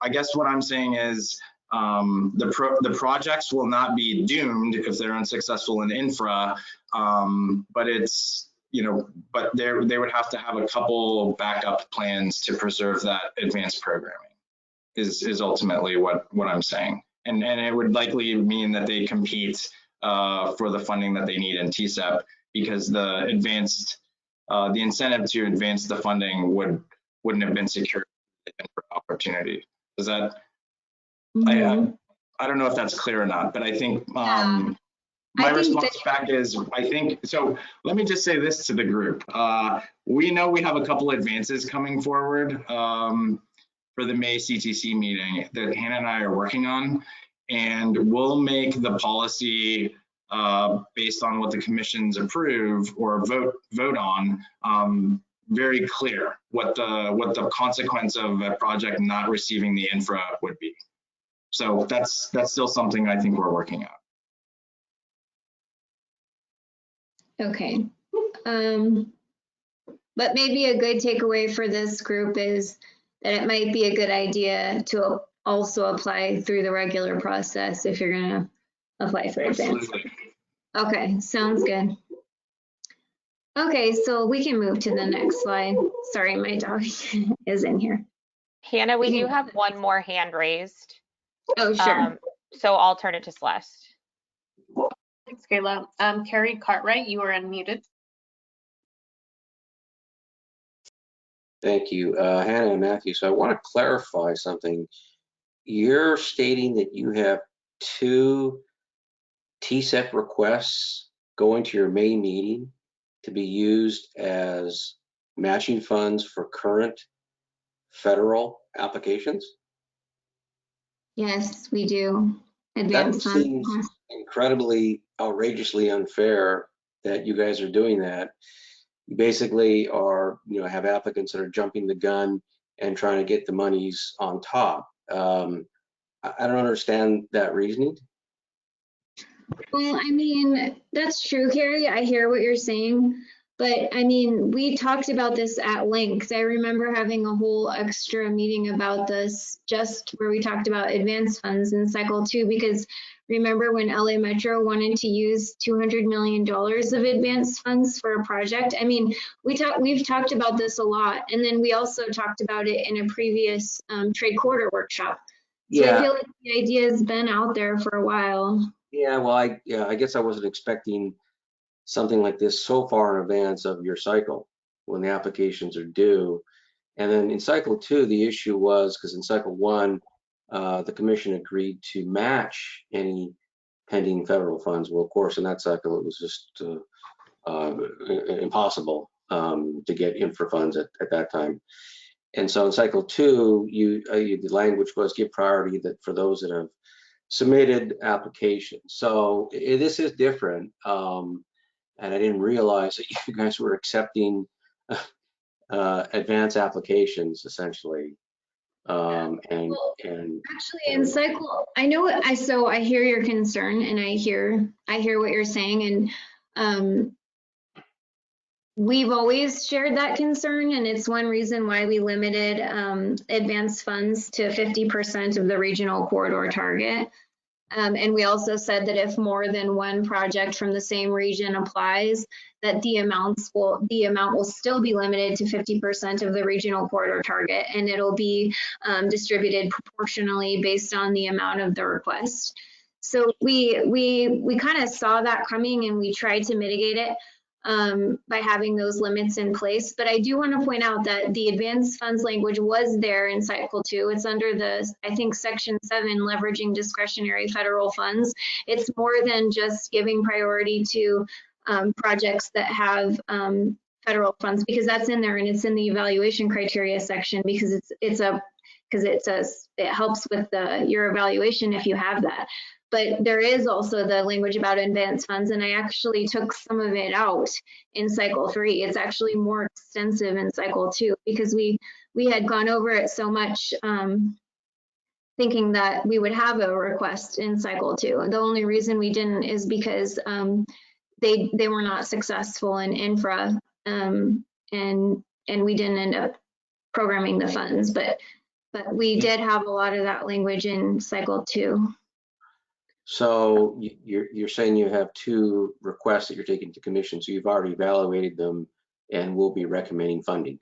I guess what I'm saying is the projects will not be doomed if they're unsuccessful in infra, but it's, you know, but they would have to have a couple backup plans to preserve that advanced programming is ultimately what I'm saying. And it would likely mean that they compete for the funding that they need in TCEP, because the incentive to advance the funding wouldn't have been secured for opportunity. Does that? Mm-hmm. I don't know if that's clear or not, but I think my response back is, I think, so let me just say this to the group. We know we have a couple advances coming forward for the May CTC meeting that Hannah and I are working on, and we'll make the policy based on what the commissions approve or vote on very clear what the consequence of a project not receiving the infra would be. So that's still something I think we're working on. Okay. But maybe a good takeaway for this group is that it might be a good idea to also apply through the regular process if you're going to apply for advance. Okay, sounds good. Okay, so we can move to the next slide. Sorry, my dog is in here. Hannah, we do have one more hand raised. Oh, sure. So I'll turn it to Celeste. Thanks, Kayla. Carrie Cartwright, you are unmuted. Thank you, Hannah and Matthew. So I want to clarify something. You're stating that you have 2 TCEP requests going to your May meeting to be used as matching funds for current federal applications? Yes, we do. Advanced That seems incredibly outrageously unfair that you guys are doing that. You basically are, you know, have applicants that are jumping the gun and trying to get the monies on top. I don't understand that reasoning. Well, I mean, that's true, Carrie. I hear what you're saying. But I mean, we talked about this at length. I remember having a whole extra meeting about this, just where we talked about advanced funds in cycle 2, because remember when LA Metro wanted to use $200 million of advanced funds for a project? I mean, we've talked about this a lot. And then we also talked about it in a previous trade corridor workshop. So Yeah. I feel like the idea has been out there for a while. Yeah, well, I guess I wasn't expecting something like this so far in advance of your cycle when the applications are due. And then in cycle 2, the issue was because in cycle 1, the commission agreed to match any pending federal funds. Well, of course, in that cycle, it was just impossible to get infra funds at that time. And so in cycle 2, the language was give priority that for those that have submitted applications. So this is different. And I didn't realize that you guys were accepting advance applications essentially. Actually in cycle, I know, so I hear your concern and I hear what you're saying, and we've always shared that concern, and it's one reason why we limited advanced funds to 50% of the regional corridor target. And we also said that if more than one project from the same region applies, that the amount will still be limited to 50% of the regional corridor target, and it'll be distributed proportionally based on the amount of the request. So we kind of saw that coming, and we tried to mitigate it by having those limits in place. But I do want to point out that the advanced funds language was there in cycle 2. It's under the, I think, section 7, leveraging discretionary federal funds. It's more than just giving priority to projects that have federal funds, because that's in there, and it's in the evaluation criteria section, because it helps with your evaluation if you have that. But there is also the language about advanced funds, and I actually took some of it out in cycle 3. It's actually more extensive in cycle 2, because we had gone over it so much, thinking that we would have a request in cycle 2. The only reason we didn't is because they were not successful in infra, and we didn't end up programming the funds. But we did have a lot of that language in cycle 2. So you're saying you have 2 requests that you're taking to commission, so you've already evaluated them and will be recommending funding.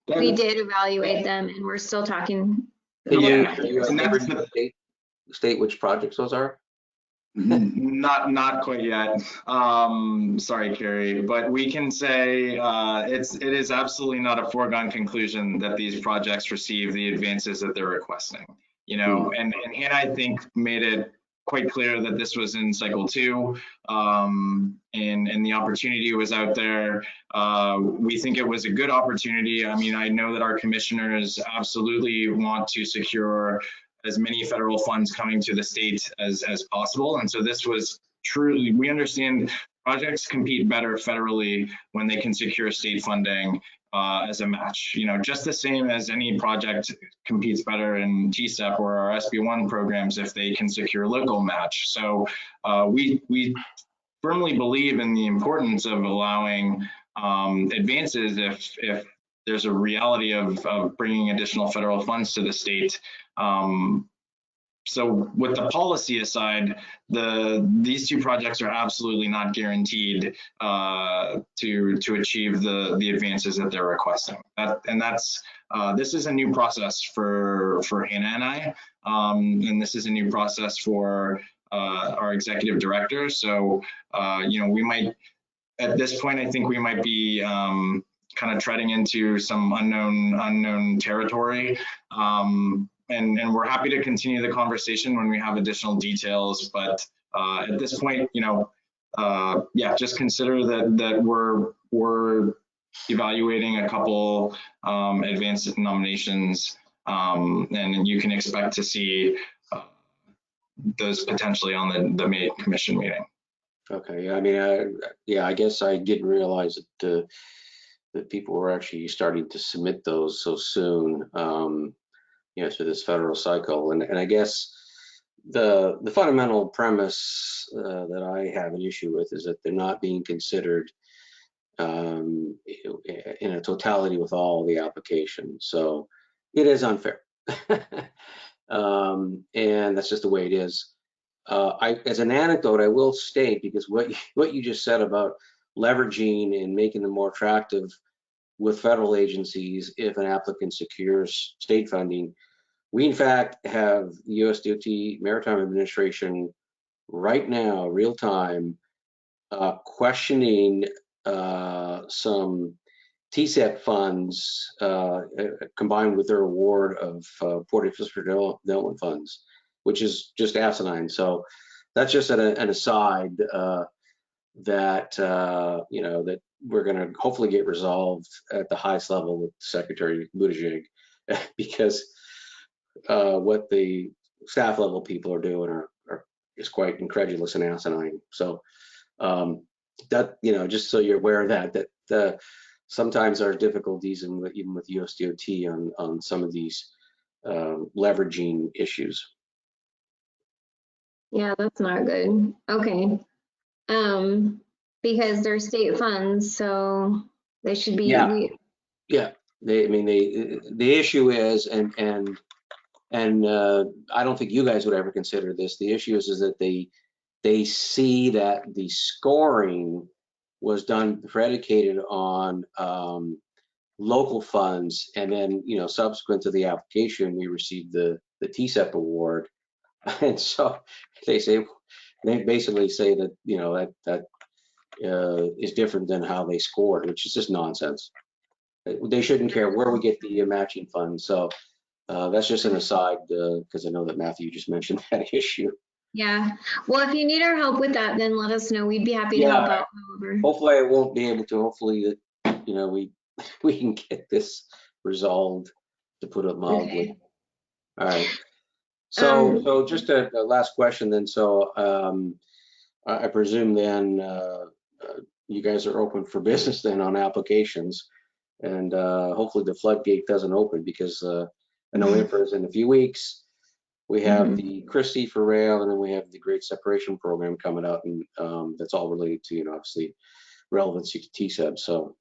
We did evaluate them, and we're still talking. Can you state which projects those are? Not quite yet. Sorry, Carrie, but we can say it is absolutely not a foregone conclusion that these projects receive the advances that they're requesting. You know, and Hannah, I think, made it quite clear that this was in cycle 2, and the opportunity was out there. We think it was a good opportunity. I mean, I know that our commissioners absolutely want to secure as many federal funds coming to the state as possible. And so this was truly, we understand projects compete better federally when they can secure state funding as a match. You know, just the same as any project competes better in TSEP or our SB1 programs if they can secure local match. So we firmly believe in the importance of allowing advances if there's a reality of bringing additional federal funds to the state. So with the policy aside, these 2 projects are absolutely not guaranteed to achieve the advances that they're requesting. This is a new process for Hannah and I, and this is a new process for our executive director. So you know, we might, at this point, I think we might be kind of treading into some unknown territory. And we're happy to continue the conversation when we have additional details. But at this point, you know, yeah, just consider that we're evaluating a couple advanced nominations, and you can expect to see those potentially on the May commission meeting. Okay, I mean, yeah, I guess I didn't realize that that people were actually starting to submit those so soon. You know, through this federal cycle, and I guess the fundamental premise that I have an issue with is that they're not being considered in a totality with all the applications. So it is unfair. And that's just the way it is. As an anecdote, I will state, because what you just said about leveraging and making them more attractive with federal agencies if an applicant secures state funding, we in fact have the US DOT Maritime Administration right now, real time, questioning some TSEP funds combined with their award of Port Infrastructure Development funds, which is just asinine. So that's just an aside that that we're going to hopefully get resolved at the highest level with Secretary Buttigieg, because what the staff level people are doing is quite incredulous and asinine. So that, just so you're aware of that sometimes there are difficulties even with USDOT on some of these leveraging issues. Yeah, that's not good. Okay. Because they're state funds, so they should be. Yeah. The issue is, and I don't think you guys would ever consider this. The issue is that they see that the scoring was done predicated on local funds, and then subsequent to the application, we received the TSEP award, and so they basically say that that is different than how they scored, which is just nonsense. They shouldn't care where we get the matching funds. So that's just an aside, because I know that Matthew just mentioned that issue. Yeah. Well, if you need our help with that, then let us know. We'd be happy to help out. However. Hopefully, I won't be able to. Hopefully, that we can get this resolved, to put it mildly. Okay. All right. So just a last question then. So I presume then you guys are open for business then on applications, and hopefully the floodgate doesn't open, because I know INFRA is in a few weeks. We have the Christie for rail, and then we have the Great Separation Program coming out, and that's all related to obviously relevancy to TSEB. So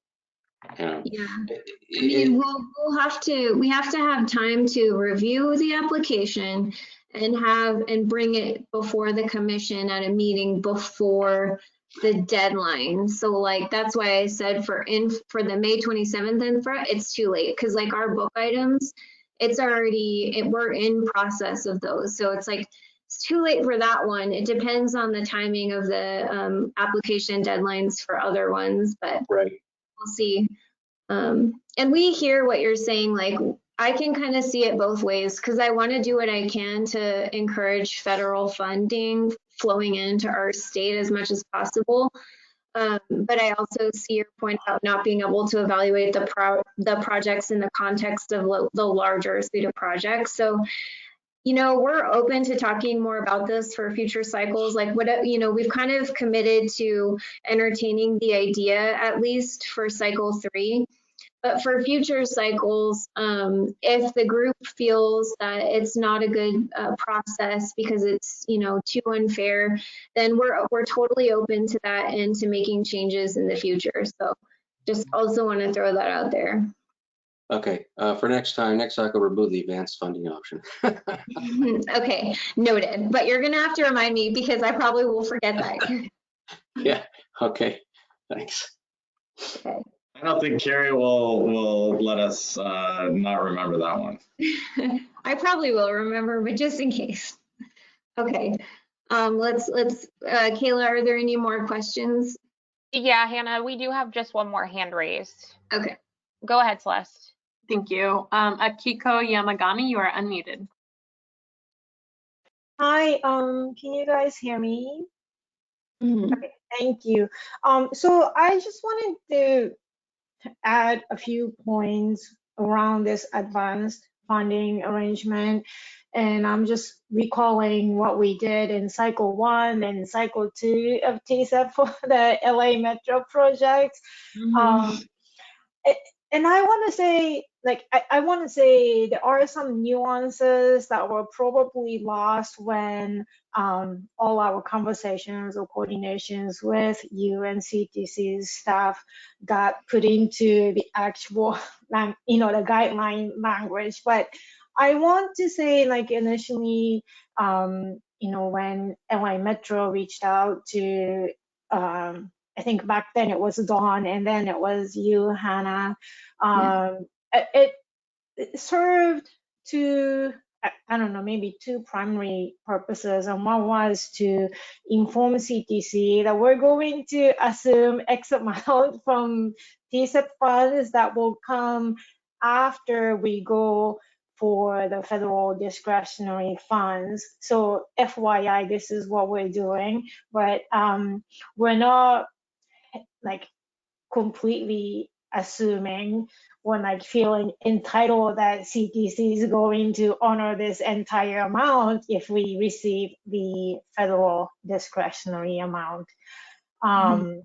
yeah, I mean, we have to have time to review the application and bring it before the commission at a meeting before the deadline. So like, that's why I said for the May 27th infra, it's too late, because like our book items, we're in process of those. So it's like, it's too late for that one. It depends on the timing of the application deadlines for other ones, but right. We'll see. And we hear what you're saying. Like, I can kind of see it both ways, because I want to do what I can to encourage federal funding flowing into our state as much as possible. But I also see your point about not being able to evaluate the projects in the context of the larger suite of projects. So, we're open to talking more about this for future cycles. Like, we've kind of committed to entertaining the idea, at least for cycle 3. But for future cycles, if the group feels that it's not a good process because it's too unfair, then we're totally open to that and to making changes in the future. So just also want to throw that out there. Okay, for next cycle, remove the advanced funding option. Okay, noted. But you're gonna have to remind me, because I probably will forget that. Yeah. Okay. Thanks. Okay. I don't think Carrie will let us not remember that one. I probably will remember, but just in case. Okay. Let's Kayla, are there any more questions? Yeah, Hannah, we do have just one more hand raised. Okay. Go ahead, Celeste. Thank you. Akiko Yamagami, you are unmuted. Hi, can you guys hear me? Mm-hmm. Okay, thank you. So I just wanted to add a few points around this advanced funding arrangement. And I'm just recalling what we did in cycle 1 and cycle 2 of TSEP for the LA Metro project. and I want to say, like, I want to say there are some nuances that were probably lost when all our conversations or coordinations with you and CTC's staff got put into the actual, the guideline language. But I want to say, like, initially, when LA Metro reached out to, I think back then it was Dawn, and then it was you, Hannah. It served to, I don't know, maybe two primary purposes. And one was to inform CTC that we're going to assume X amount from TSEP funds that will come after we go for the federal discretionary funds. So FYI, this is what we're doing, but we're not like completely assuming or like feeling entitled that CTC is going to honor this entire amount if we receive the federal discretionary amount. And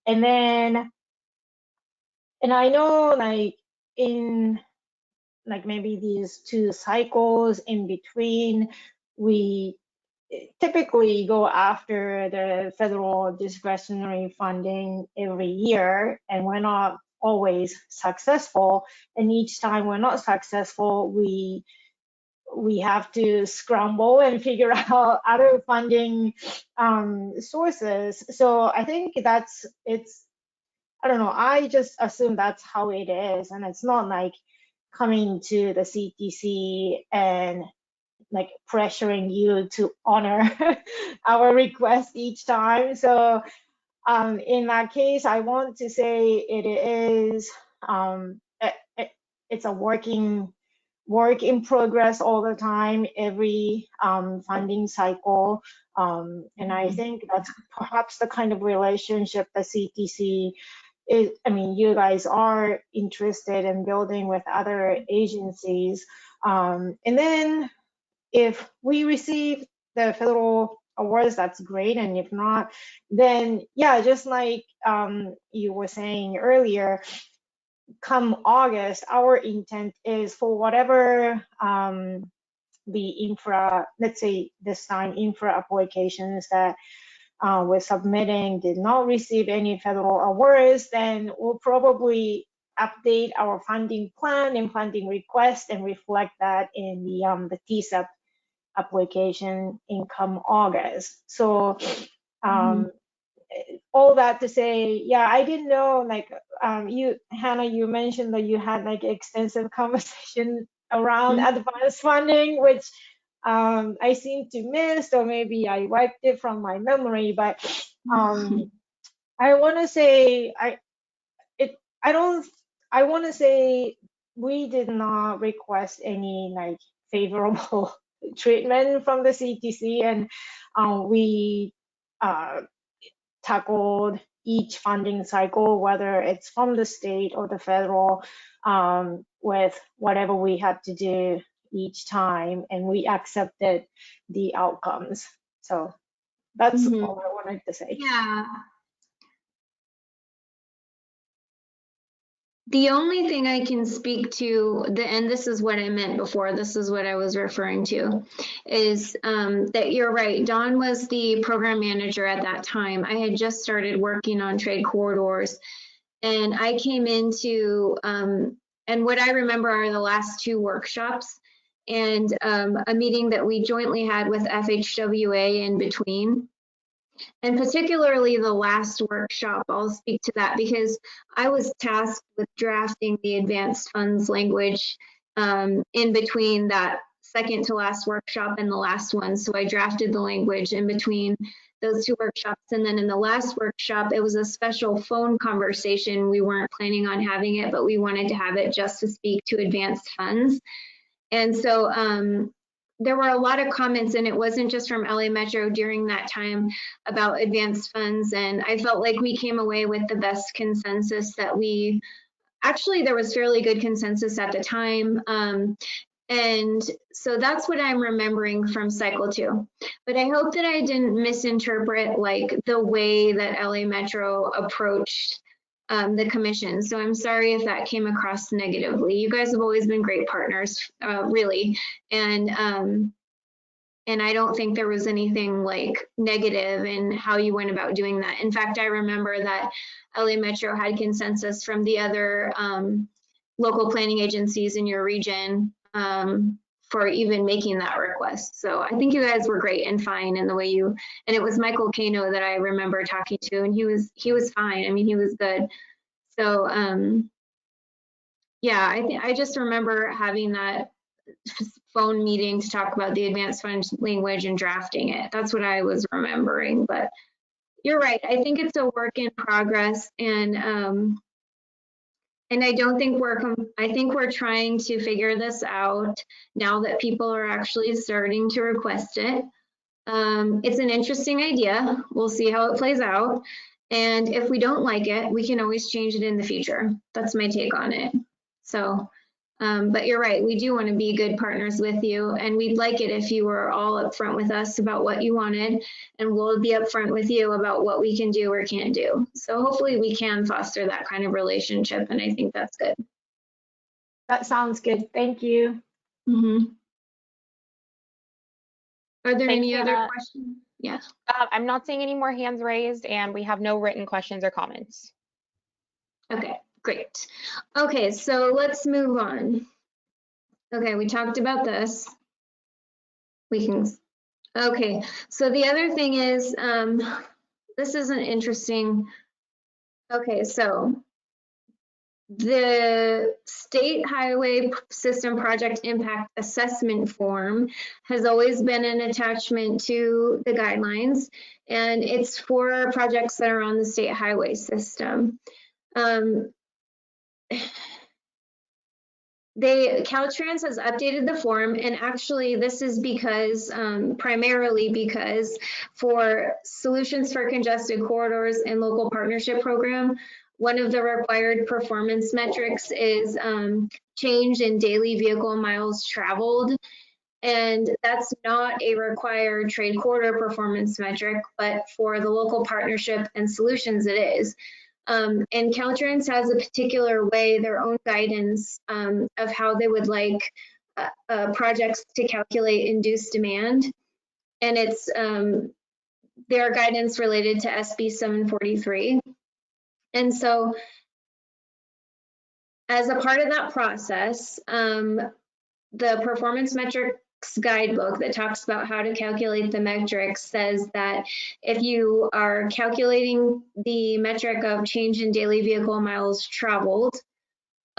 then, and I know like in like maybe these two cycles in between, we typically go after the federal discretionary funding every year, and we're not always successful. And each time we're not successful, we have to scramble and figure out other funding sources. So I think I don't know, I just assume that's how it is. And it's not like coming to the CTC and like pressuring you to honor our request each time. So in that case, I want to say it is it's a work in progress all the time, every funding cycle. And I think that's perhaps the kind of relationship the CTC is, I mean, you guys are interested in building with other agencies. And then if we receive the federal awards, that's great. And if not, then yeah, just like you were saying earlier, come August, our intent is for whatever the infra, let's say this time infra applications that we're submitting did not receive any federal awards, then we'll probably update our funding plan and funding request and reflect that in the TSEP application in come August. So all that to say, yeah, I didn't know, like you, Hannah, you mentioned that you had like extensive conversation around advanced funding, which I seem to miss, or maybe I wiped it from my memory. But I want to say I want to say we did not request any like favorable treatment from the CTC, and we tackled each funding cycle, whether it's from the state or the federal, with whatever we had to do each time, and we accepted the outcomes. So that's all I wanted to say. Yeah. The only thing I can speak to, and this is what I meant before, this is what I was referring to, is that you're right. Dawn was the program manager at that time. I had just started working on trade corridors, and I came into, and what I remember are the last two workshops and a meeting that we jointly had with FHWA in between. And particularly the last workshop, I'll speak to that because I was tasked with drafting the advanced funds language in between that second to last workshop and the last one. So I drafted the language in between those two workshops. And then in the last workshop, it was a special phone conversation. We weren't planning on having it, but we wanted to have it just to speak to advanced funds. And so there were a lot of comments, and it wasn't just from LA Metro during that time about advanced funds. And I felt like we came away with the best consensus that there was fairly good consensus at the time. And so that's what I'm remembering from cycle 2. But I hope that I didn't misinterpret like the way that LA Metro approached the commission. So I'm sorry if that came across negatively. You guys have always been great partners, really. And I don't think there was anything like negative in how you went about doing that. In fact, I remember that LA Metro had consensus from the other local planning agencies in your region for even making that request. So I think you guys were great and fine in the way you, and it was Michael Kano that I remember talking to, and he was fine. I mean, he was good. So yeah, I just remember having that phone meeting to talk about the advanced fund language and drafting it. That's what I was remembering, but you're right. I think it's a work in progress, and I don't think I think we're trying to figure this out now that people are actually starting to request it. It's an interesting idea. We'll see how it plays out. And if we don't like it, we can always change it in the future. That's my take on it. So, but you're right, we do want to be good partners with you, and we'd like it if you were all upfront with us about what you wanted, and we'll be upfront with you about what we can do or can't do. So hopefully we can foster that kind of relationship, and I think that's good. That sounds good. Thank you. Mm-hmm. Are there Thanks, any other Hannah. questions? Yeah. I'm not seeing any more hands raised, and we have no written questions or comments. Okay, great. Okay, so let's move on. Okay, we talked about this. We can, okay, so the other thing is, this is an interesting, okay, so the State Highway System Project Impact Assessment Form has always been an attachment to the guidelines, and it's for projects that are on the state highway system. Caltrans has updated the form, and actually this is because, primarily because for Solutions for Congested Corridors and Local Partnership Program, one of the required performance metrics is change in daily vehicle miles traveled. And that's not a required trade corridor performance metric, but for the local partnership and solutions it is. And Caltrans has a particular way, their own guidance of how they would like projects to calculate induced demand. And it's their guidance related to SB 743. And so as a part of that process, the performance metrics guidebook that talks about how to calculate the metrics says that if you are calculating the metric of change in daily vehicle miles traveled,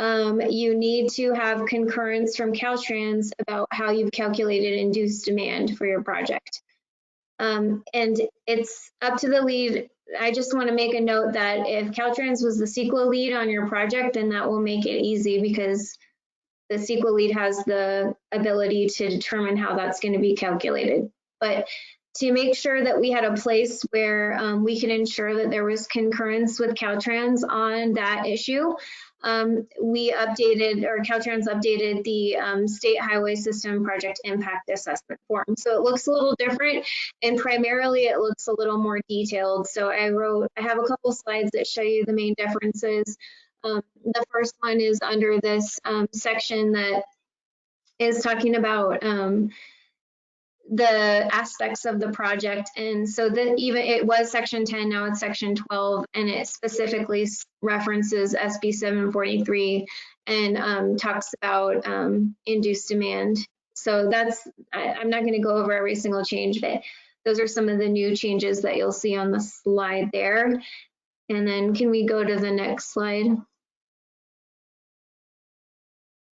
you need to have concurrence from Caltrans about how you've calculated induced demand for your project. And it's up to the lead. I just want to make a note that if Caltrans was the CEQA lead on your project, then that will make it easy because the CEQA lead has the ability to determine how that's going to be calculated. But to make sure that we had a place where we can ensure that there was concurrence with Caltrans on that issue, we updated, or Caltrans updated the State Highway System Project Impact Assessment Form. So it looks a little different, and primarily it looks a little more detailed. So I have a couple slides that show you the main differences. The first one is under this section that is talking about the aspects of the project. And so that even it was section 10, now it's section 12, and it specifically references SB 743 and talks about induced demand. So that's, I'm not going to go over every single change, but those are some of the new changes that you'll see on the slide there. And then can we go to the next slide?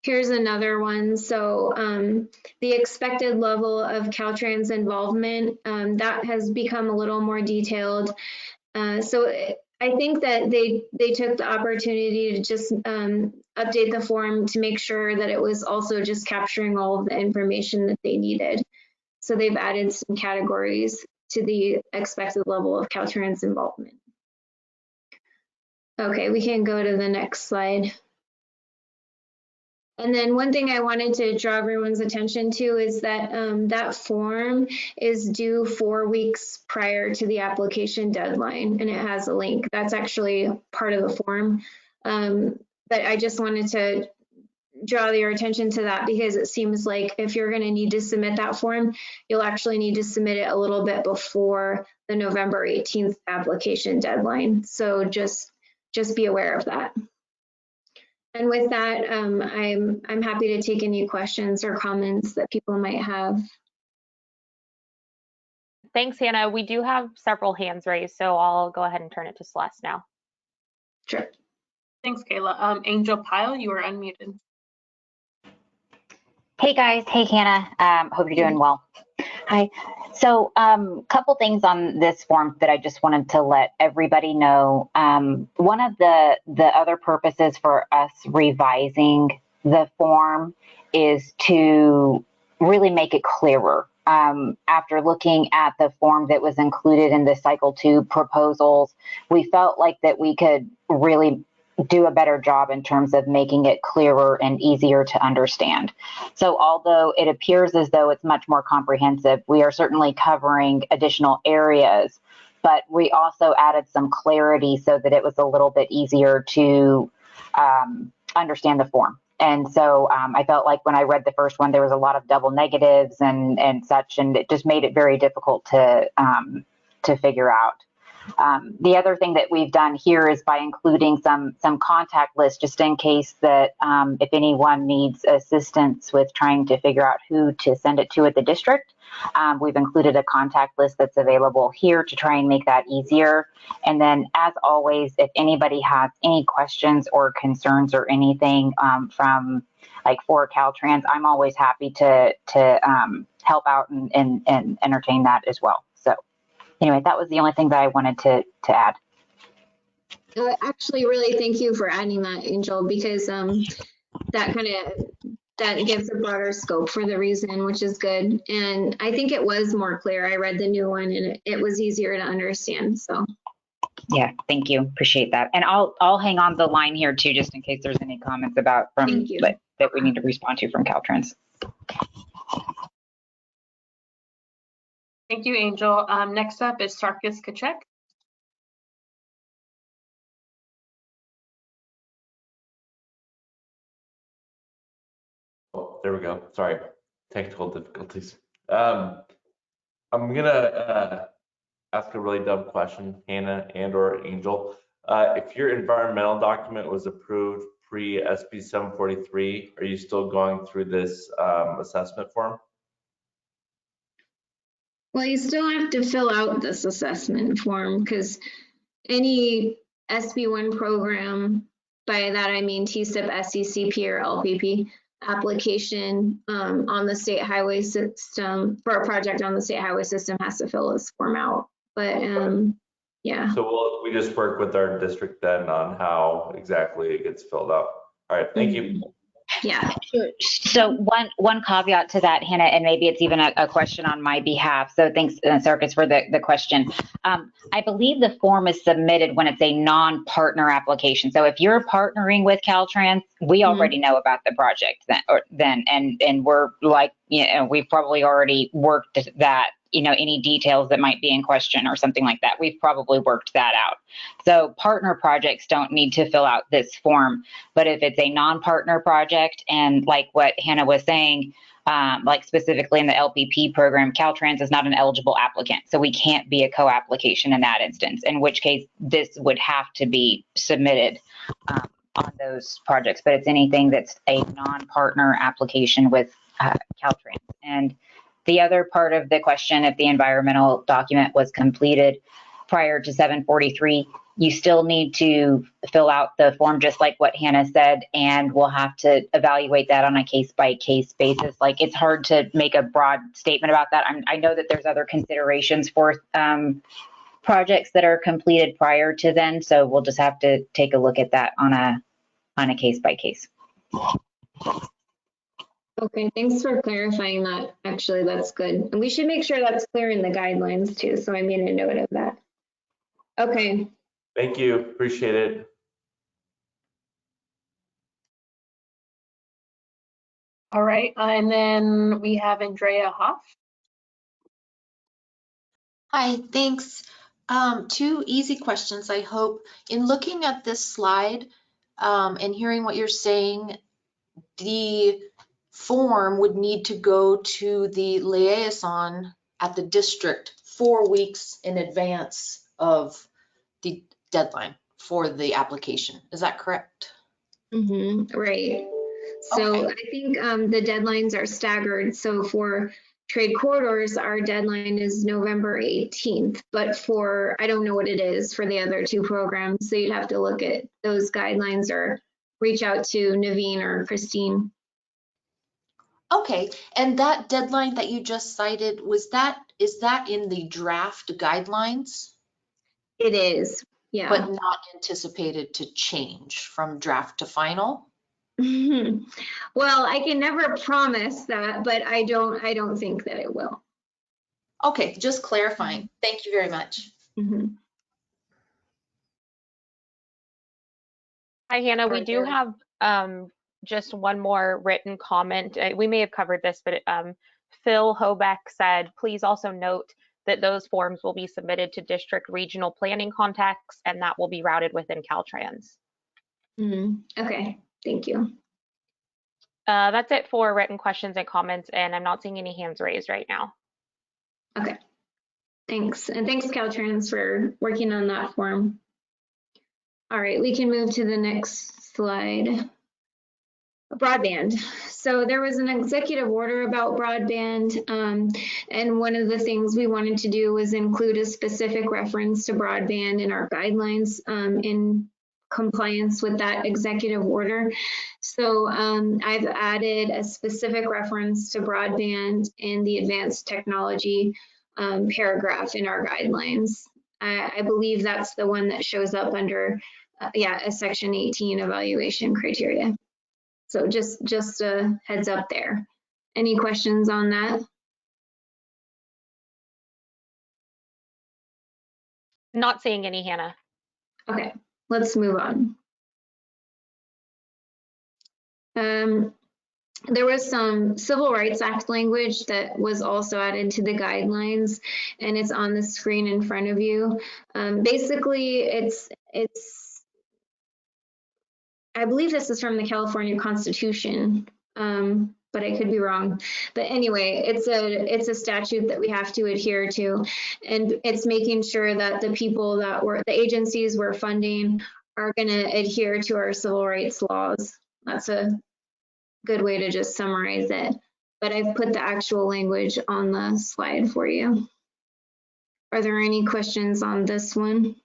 Here's another one. So the expected level of Caltrans involvement, that has become a little more detailed. So I think that they took the opportunity to just update the form to make sure that it was also just capturing all of the information that they needed. So they've added some categories to the expected level of Caltrans involvement. Okay, we can go to the next slide. And then one thing I wanted to draw everyone's attention to is that that form is due 4 weeks prior to the application deadline, and it has a link. That's actually part of the form. But I just wanted to draw your attention to that because it seems like if you're going to need to submit that form, you'll actually need to submit it a little bit before the November 18th application deadline. So just be aware of that. And with that, I'm happy to take any questions or comments that people might have. Thanks, Hannah. We do have several hands raised, so I'll go ahead and turn it to Celeste now. Sure. Thanks, Kayla. Angel Pyle, you are unmuted. Hey guys, hey Hannah, hope you're doing well. Hi, so couple things on this form that I just wanted to let everybody know. One of the other purposes for us revising the form is to really make it clearer. After looking at the form that was included in the Cycle 2 proposals, we felt like that we could really do a better job in terms of making it clearer and easier to understand. So although it appears as though it's much more comprehensive, we are certainly covering additional areas, but we also added some clarity so that it was a little bit easier to understand the form. And so I felt like when I read the first one, there was a lot of double negatives and such, and it just made it very difficult to figure out. The other thing that we've done here is by including some contact lists, just in case that if anyone needs assistance with trying to figure out who to send it to at the district, we've included a contact list that's available here to try and make that easier. And then, as always, if anybody has any questions or concerns or anything from like for Caltrans, I'm always happy to help out and entertain that as well. So anyway, that was the only thing that I wanted to add. Actually, really, thank you for adding that, Angel, because that gives a broader scope for the reason, which is good. And I think it was more clear. I read the new one and it was easier to understand. So yeah, thank you. Appreciate that. And I'll hang on the line here too, just in case there's any comments about from that we need to respond to from Caltrans. Thank you, Angel. Next up is Sarkis Kachek. Oh, there we go. Sorry, technical difficulties. I'm gonna ask a really dumb question, Hannah and/or Angel. If your environmental document was approved pre-SB 743, are you still going through this assessment form? well, you still have to fill out this assessment form because any SB1 program, by that I mean TSIP, SCCP, or LPP application on the state highway system for a project on the state highway system has to fill this form out. But yeah. So we just work with our district then on how exactly it gets filled out. All right, thank you. Yeah. So one caveat to that, Hannah, and maybe it's even a question on my behalf. So thanks, Sarkis, for the question. I believe the form is submitted when it's a non-partner application. So if you're partnering with Caltrans, we already know about the project then, and we're like, we've probably already worked that. Any details that might be in question or something like that, we've probably worked that out. So partner projects don't need to fill out this form, but if it's a non-partner project, and like what Hannah was saying, like specifically in the LPP program, Caltrans is not an eligible applicant, so we can't be a co-application in that instance, in which case this would have to be submitted on those projects, but it's anything that's a non-partner application with Caltrans. And the other part of the question, if the environmental document was completed prior to 743, you still need to fill out the form just like what Hannah said, and we'll have to evaluate that on a case-by-case basis. Like, it's hard to make a broad statement about that. I know that there's other considerations for projects that are completed prior to then, so we'll just have to take a look at that on a case-by-case. Okay, thanks for clarifying that. Actually, that's good. And we should make sure that's clear in the guidelines too. So I made a note of that. Okay. Thank you, appreciate it. All right, and then we have Andrea Hoff. Hi, thanks. Two easy questions, I hope. In looking at this slide and hearing what you're saying, the form would need to go to the liaison at the district 4 weeks in advance of the deadline for the application. Is that correct? Right. So Okay. I think the deadlines are staggered. So for trade corridors, our deadline is November 18th, but for, I don't know what it is for the other two programs. So you'd have to look at those guidelines or reach out to Naveen or Christine. Okay, and that deadline that you just cited, is that in the draft guidelines? It is, yeah. But not anticipated to change from draft to final? Well, I can never promise that, but I don't think that it will. Okay, just clarifying. Thank you very much. Hi, Hannah. We do have just one more written comment. We may have covered this, but Phil Hobeck said, please also note that those forms will be submitted to district regional planning contacts, and that will be routed within Caltrans. Okay, thank you. That's it for written questions and comments, and I'm not seeing any hands raised right now. Okay, thanks. And thanks, Caltrans, for working on that form. All right, we can move to the next slide. Broadband. So there was an executive order about broadband, and one of the things we wanted to do was include a specific reference to broadband in our guidelines in compliance with that executive order. So I've added a specific reference to broadband in the advanced technology paragraph in our guidelines. I believe that's the one that shows up under a section 18 evaluation criteria. So just a heads up there. Any questions on that? Not seeing any, Hannah. Okay, let's move on. There was some Civil Rights Act language that was also added to the guidelines, and it's on the screen in front of you. Basically, it's I believe this is from the California Constitution, but I could be wrong. But anyway, it's a statute that we have to adhere to, and it's making sure that the people that the agencies we're funding are going to adhere to our civil rights laws. That's a good way to just summarize it. But I've put the actual language on the slide for you. Are there any questions on this one?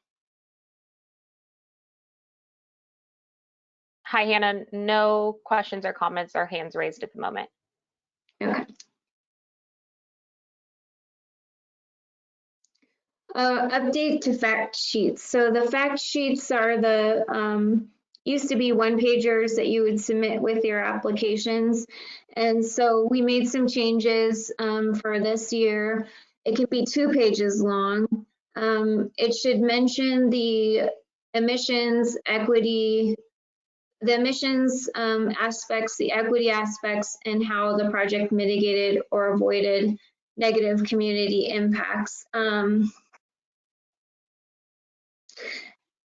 Hi, Hannah. No questions or comments or hands raised at the moment. Okay. Update to fact sheets. So the fact sheets are the used to be one-pagers that you would submit with your applications. And so we made some changes for this year. It can be 2 pages long. It should mention the emissions, equity, the emissions aspects, the equity aspects, and how the project mitigated or avoided negative community impacts.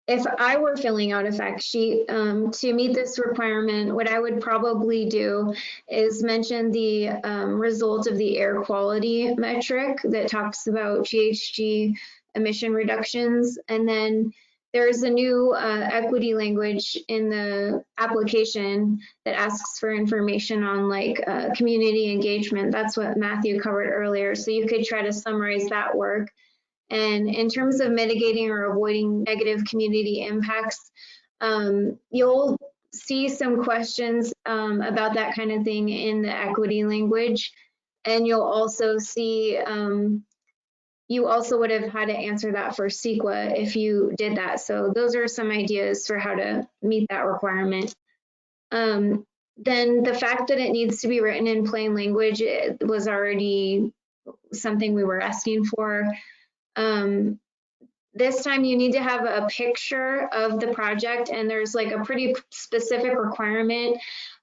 If I were filling out a fact sheet to meet this requirement, what I would probably do is mention the result of the air quality metric that talks about GHG emission reductions. And then there's a new equity language in the application that asks for information on like community engagement. That's what Matthew covered earlier. So you could try to summarize that work. And in terms of mitigating or avoiding negative community impacts, you'll see some questions about that kind of thing in the equity language. And you'll also see, you also would have had to answer that for CEQA if you did that. So those are some ideas for how to meet that requirement. Then the fact that it needs to be written in plain language, it was already something we were asking for. this time you need to have a picture of the project, and there's like a pretty specific requirement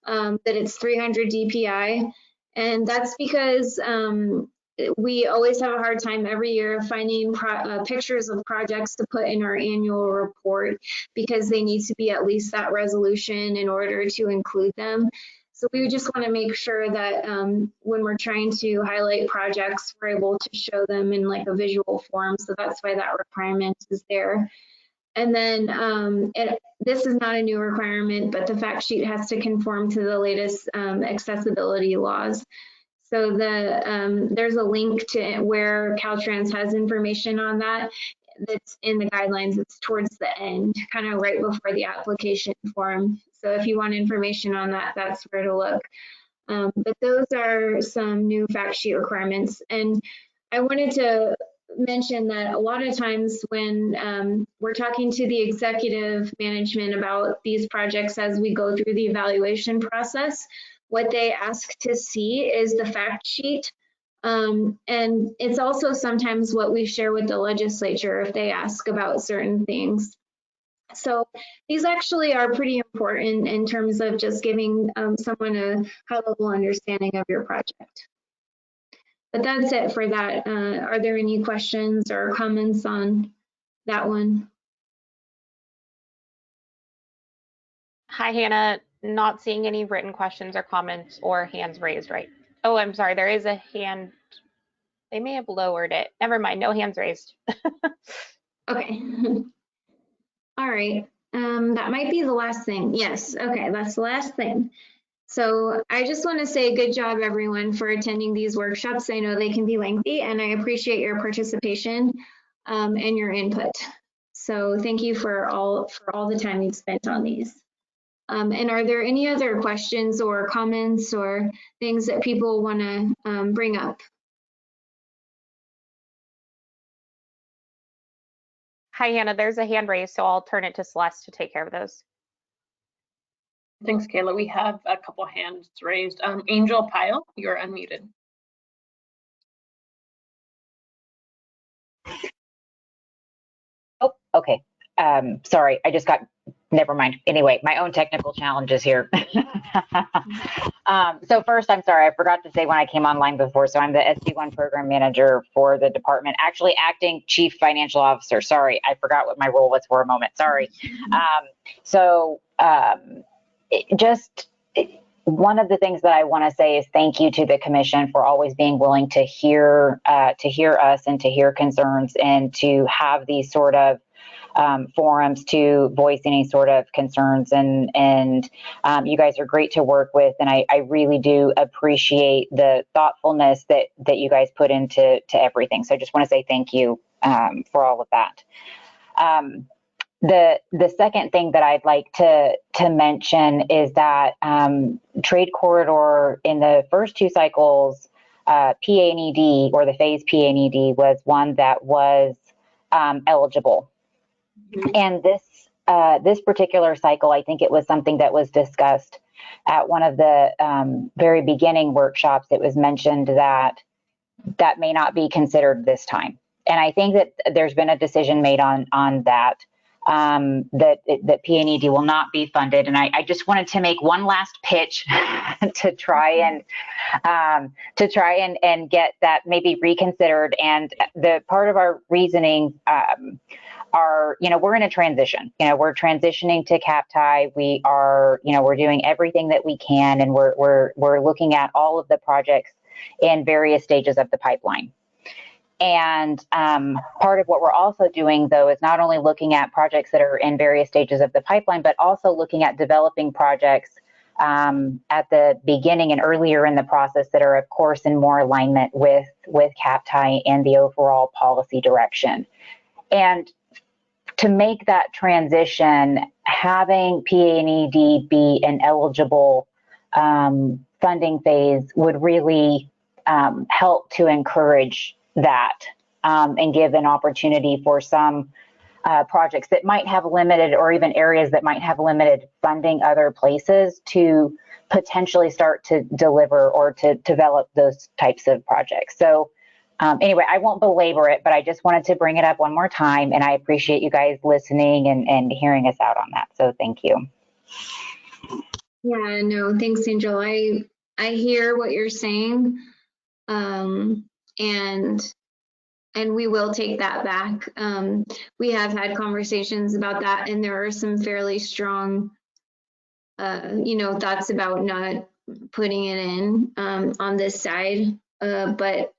that it's 300 DPI. And that's because we always have a hard time every year finding pictures of projects to put in our annual report, because they need to be at least that resolution in order to include them. So we just want to make sure that when we're trying to highlight projects, we're able to show them in like a visual form. So that's why that requirement is there. And then this is not a new requirement, but the fact sheet has to conform to the latest accessibility laws. So there's a link to where Caltrans has information on that. That's in the guidelines. It's towards the end, kind of right before the application form. So if you want information on that, that's where to look. But those are some new fact sheet requirements. And I wanted to mention that a lot of times when we're talking to the executive management about these projects as we go through the evaluation process, what they ask to see is the fact sheet. And it's also sometimes what we share with the legislature if they ask about certain things. So these actually are pretty important in terms of just giving someone a high-level understanding of your project. But that's it for that. Are there any questions or comments on that one? Hi, Hannah. Not seeing any written questions or comments or hands raised, right? Oh, I'm sorry. There is a hand. They may have lowered it. Never mind. No hands raised. Okay. All right. That might be the last thing. Yes. Okay. That's the last thing. So I just want to say good job, everyone, for attending these workshops. I know they can be lengthy, and I appreciate your participation and your input. So thank you for all the time you've spent on these. And are there any other questions or comments or things that people want to bring up? Hi, Hannah. There's a hand raised, so I'll turn it to Celeste to take care of those. Thanks, Kayla. We have a couple hands raised. Angel Pyle, you're unmuted. Oh, okay. Sorry, I just got, never mind. Anyway, my own technical challenges here. So first, I'm sorry, I forgot to say when I came online before. So I'm the SD1 program manager for the department, actually acting chief financial officer. Sorry, I forgot what my role was for a moment. Sorry. One of the things that I want to say is thank you to the commission for always being willing to hear us and to hear concerns and to have these sort of forums to voice any sort of concerns, and you guys are great to work with, and I really do appreciate the thoughtfulness that you guys put into everything. So I just want to say thank you for all of that. The second thing that I'd like to mention is that Trade Corridor in the first two cycles, PA&ED or the phase PA&ED was one that was eligible. And this particular cycle, I think it was something that was discussed at one of the very beginning workshops. It was mentioned that may not be considered this time. And I think that there's been a decision made on that, that PA&ED will not be funded. And I just wanted to make one last pitch to try and get that maybe reconsidered. And the part of our reasoning are, we're in a transition. We're transitioning to CAPTI. We are, we're doing everything that we can, and we're looking at all of the projects in various stages of the pipeline. And part of what we're also doing, though, is not only looking at projects that are in various stages of the pipeline, but also looking at developing projects at the beginning and earlier in the process that are, of course, in more alignment with CAPTI and the overall policy direction. And to make that transition, having PA&ED be an eligible funding phase would really help to encourage that and give an opportunity for some projects that might have limited, or even areas that might have limited funding other places, to potentially start to deliver or to develop those types of projects. So Anyway, I won't belabor it, but I just wanted to bring it up one more time, and I appreciate you guys listening and hearing us out on that. So thank you. Yeah, no, thanks, Angel. I hear what you're saying, and we will take that back. We have had conversations about that, and there are some fairly strong, thoughts about not putting it in on this side, but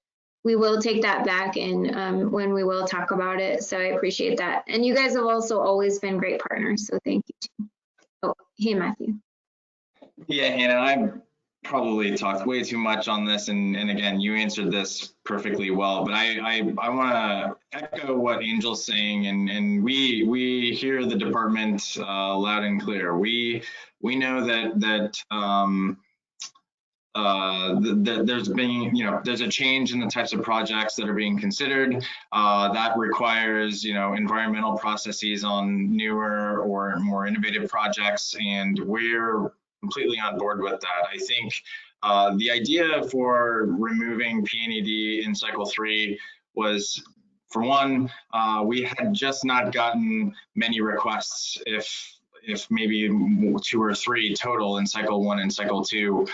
we will take that back and when we will talk about it. So I appreciate that. And you guys have also always been great partners, so thank you too. Oh, hey, Matthew. Yeah, Hannah, I probably talked way too much on this, and again, you answered this perfectly well, but I want to echo what Angel's saying, and we hear the department loud and clear. We know that there's been, there's a change in the types of projects that are being considered. That requires, environmental processes on newer or more innovative projects, and we're completely on board with that. I think the idea for removing PNED in cycle 3 was, for one, we had just not gotten many requests, if maybe 2 or 3 total in cycle 1 and cycle 2.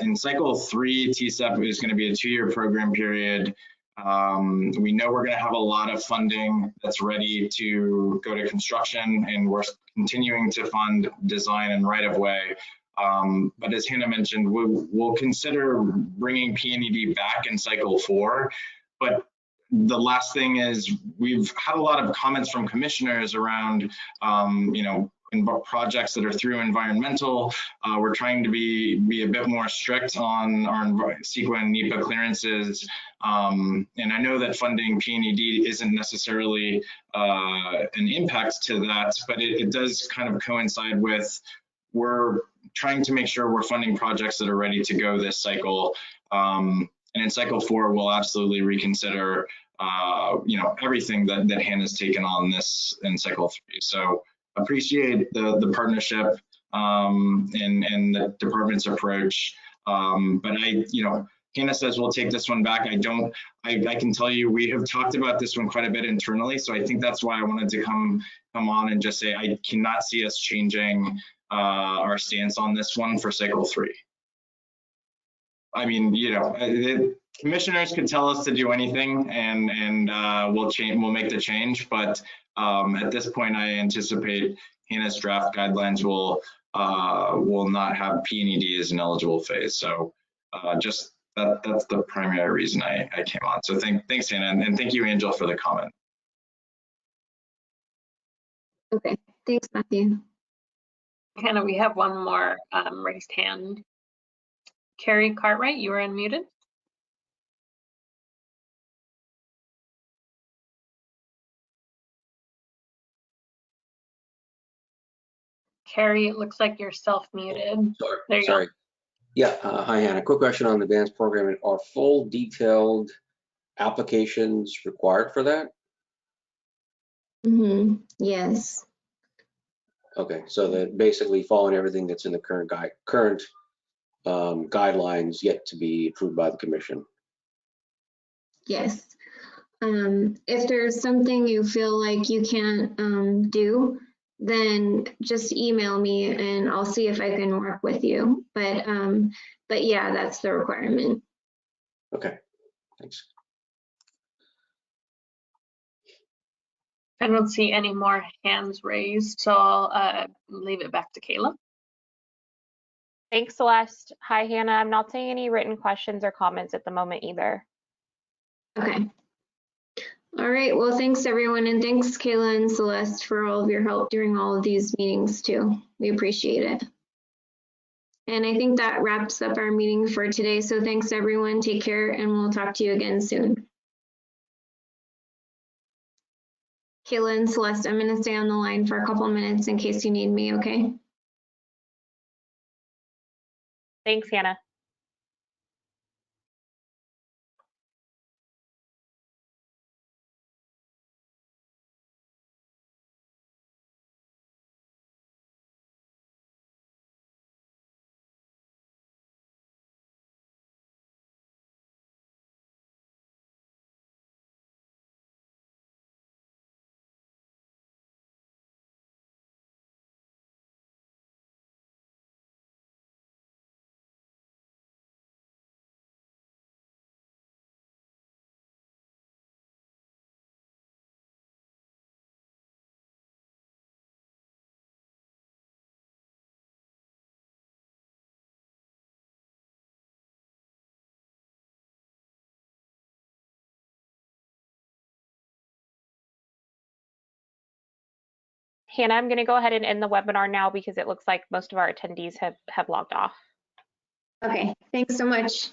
In cycle 3, TCEP is going to be a 2-year program period. We know we're going to have a lot of funding that's ready to go to construction, and we're continuing to fund design and right-of-way. But as Hannah mentioned, we'll consider bringing PNED back in cycle 4. But the last thing is, we've had a lot of comments from commissioners around, in projects that are through environmental. We're trying to be a bit more strict on our CEQA and NEPA clearances. And I know that funding PNED isn't necessarily an impact to that, but it does kind of coincide with, we're trying to make sure we're funding projects that are ready to go this cycle. And in cycle 4, we'll absolutely reconsider, everything that Hannah's taken on this in cycle 3. So appreciate the partnership and the department's approach. But Hannah says we'll take this one back. I can tell you, we have talked about this one quite a bit internally. So I think that's why I wanted to come on and just say, I cannot see us changing our stance on this one for cycle 3. I mean, commissioners could tell us to do anything, and we'll make the change. But at this point, I anticipate Hannah's draft guidelines will not have PNED as an eligible phase. So just that's the primary reason I came on. So thanks, Hannah, and thank you, Angel, for the comment. Okay, thanks, Matthew. Hannah, we have one more raised hand. Carrie Cartwright, you are unmuted. Carrie, it looks like you're self-muted. There you Sorry. go. Yeah, hi Hannah. Quick question on advanced programming. Are full detailed applications required for that? Yes. Okay, so that basically following everything that's in the current guidelines yet to be approved by the commission. Yes. If there's something you feel like you can't do, then just email me and I'll see if I can work with you. But yeah, that's the requirement. Okay, thanks. I don't see any more hands raised, so I'll leave it back to Kayla. Thanks, Celeste. Hi, Hannah. I'm not seeing any written questions or comments at the moment either. Okay. All right. Well, thanks everyone. And thanks Kayla and Celeste for all of your help during all of these meetings too. We appreciate it. And I think that wraps up our meeting for today. So thanks everyone. Take care and we'll talk to you again soon. Kayla and Celeste, I'm going to stay on the line for a couple minutes in case you need me, okay? Thanks, Hannah. Hannah, I'm going to go ahead and end the webinar now because it looks like most of our attendees have logged off. Okay, thanks so much.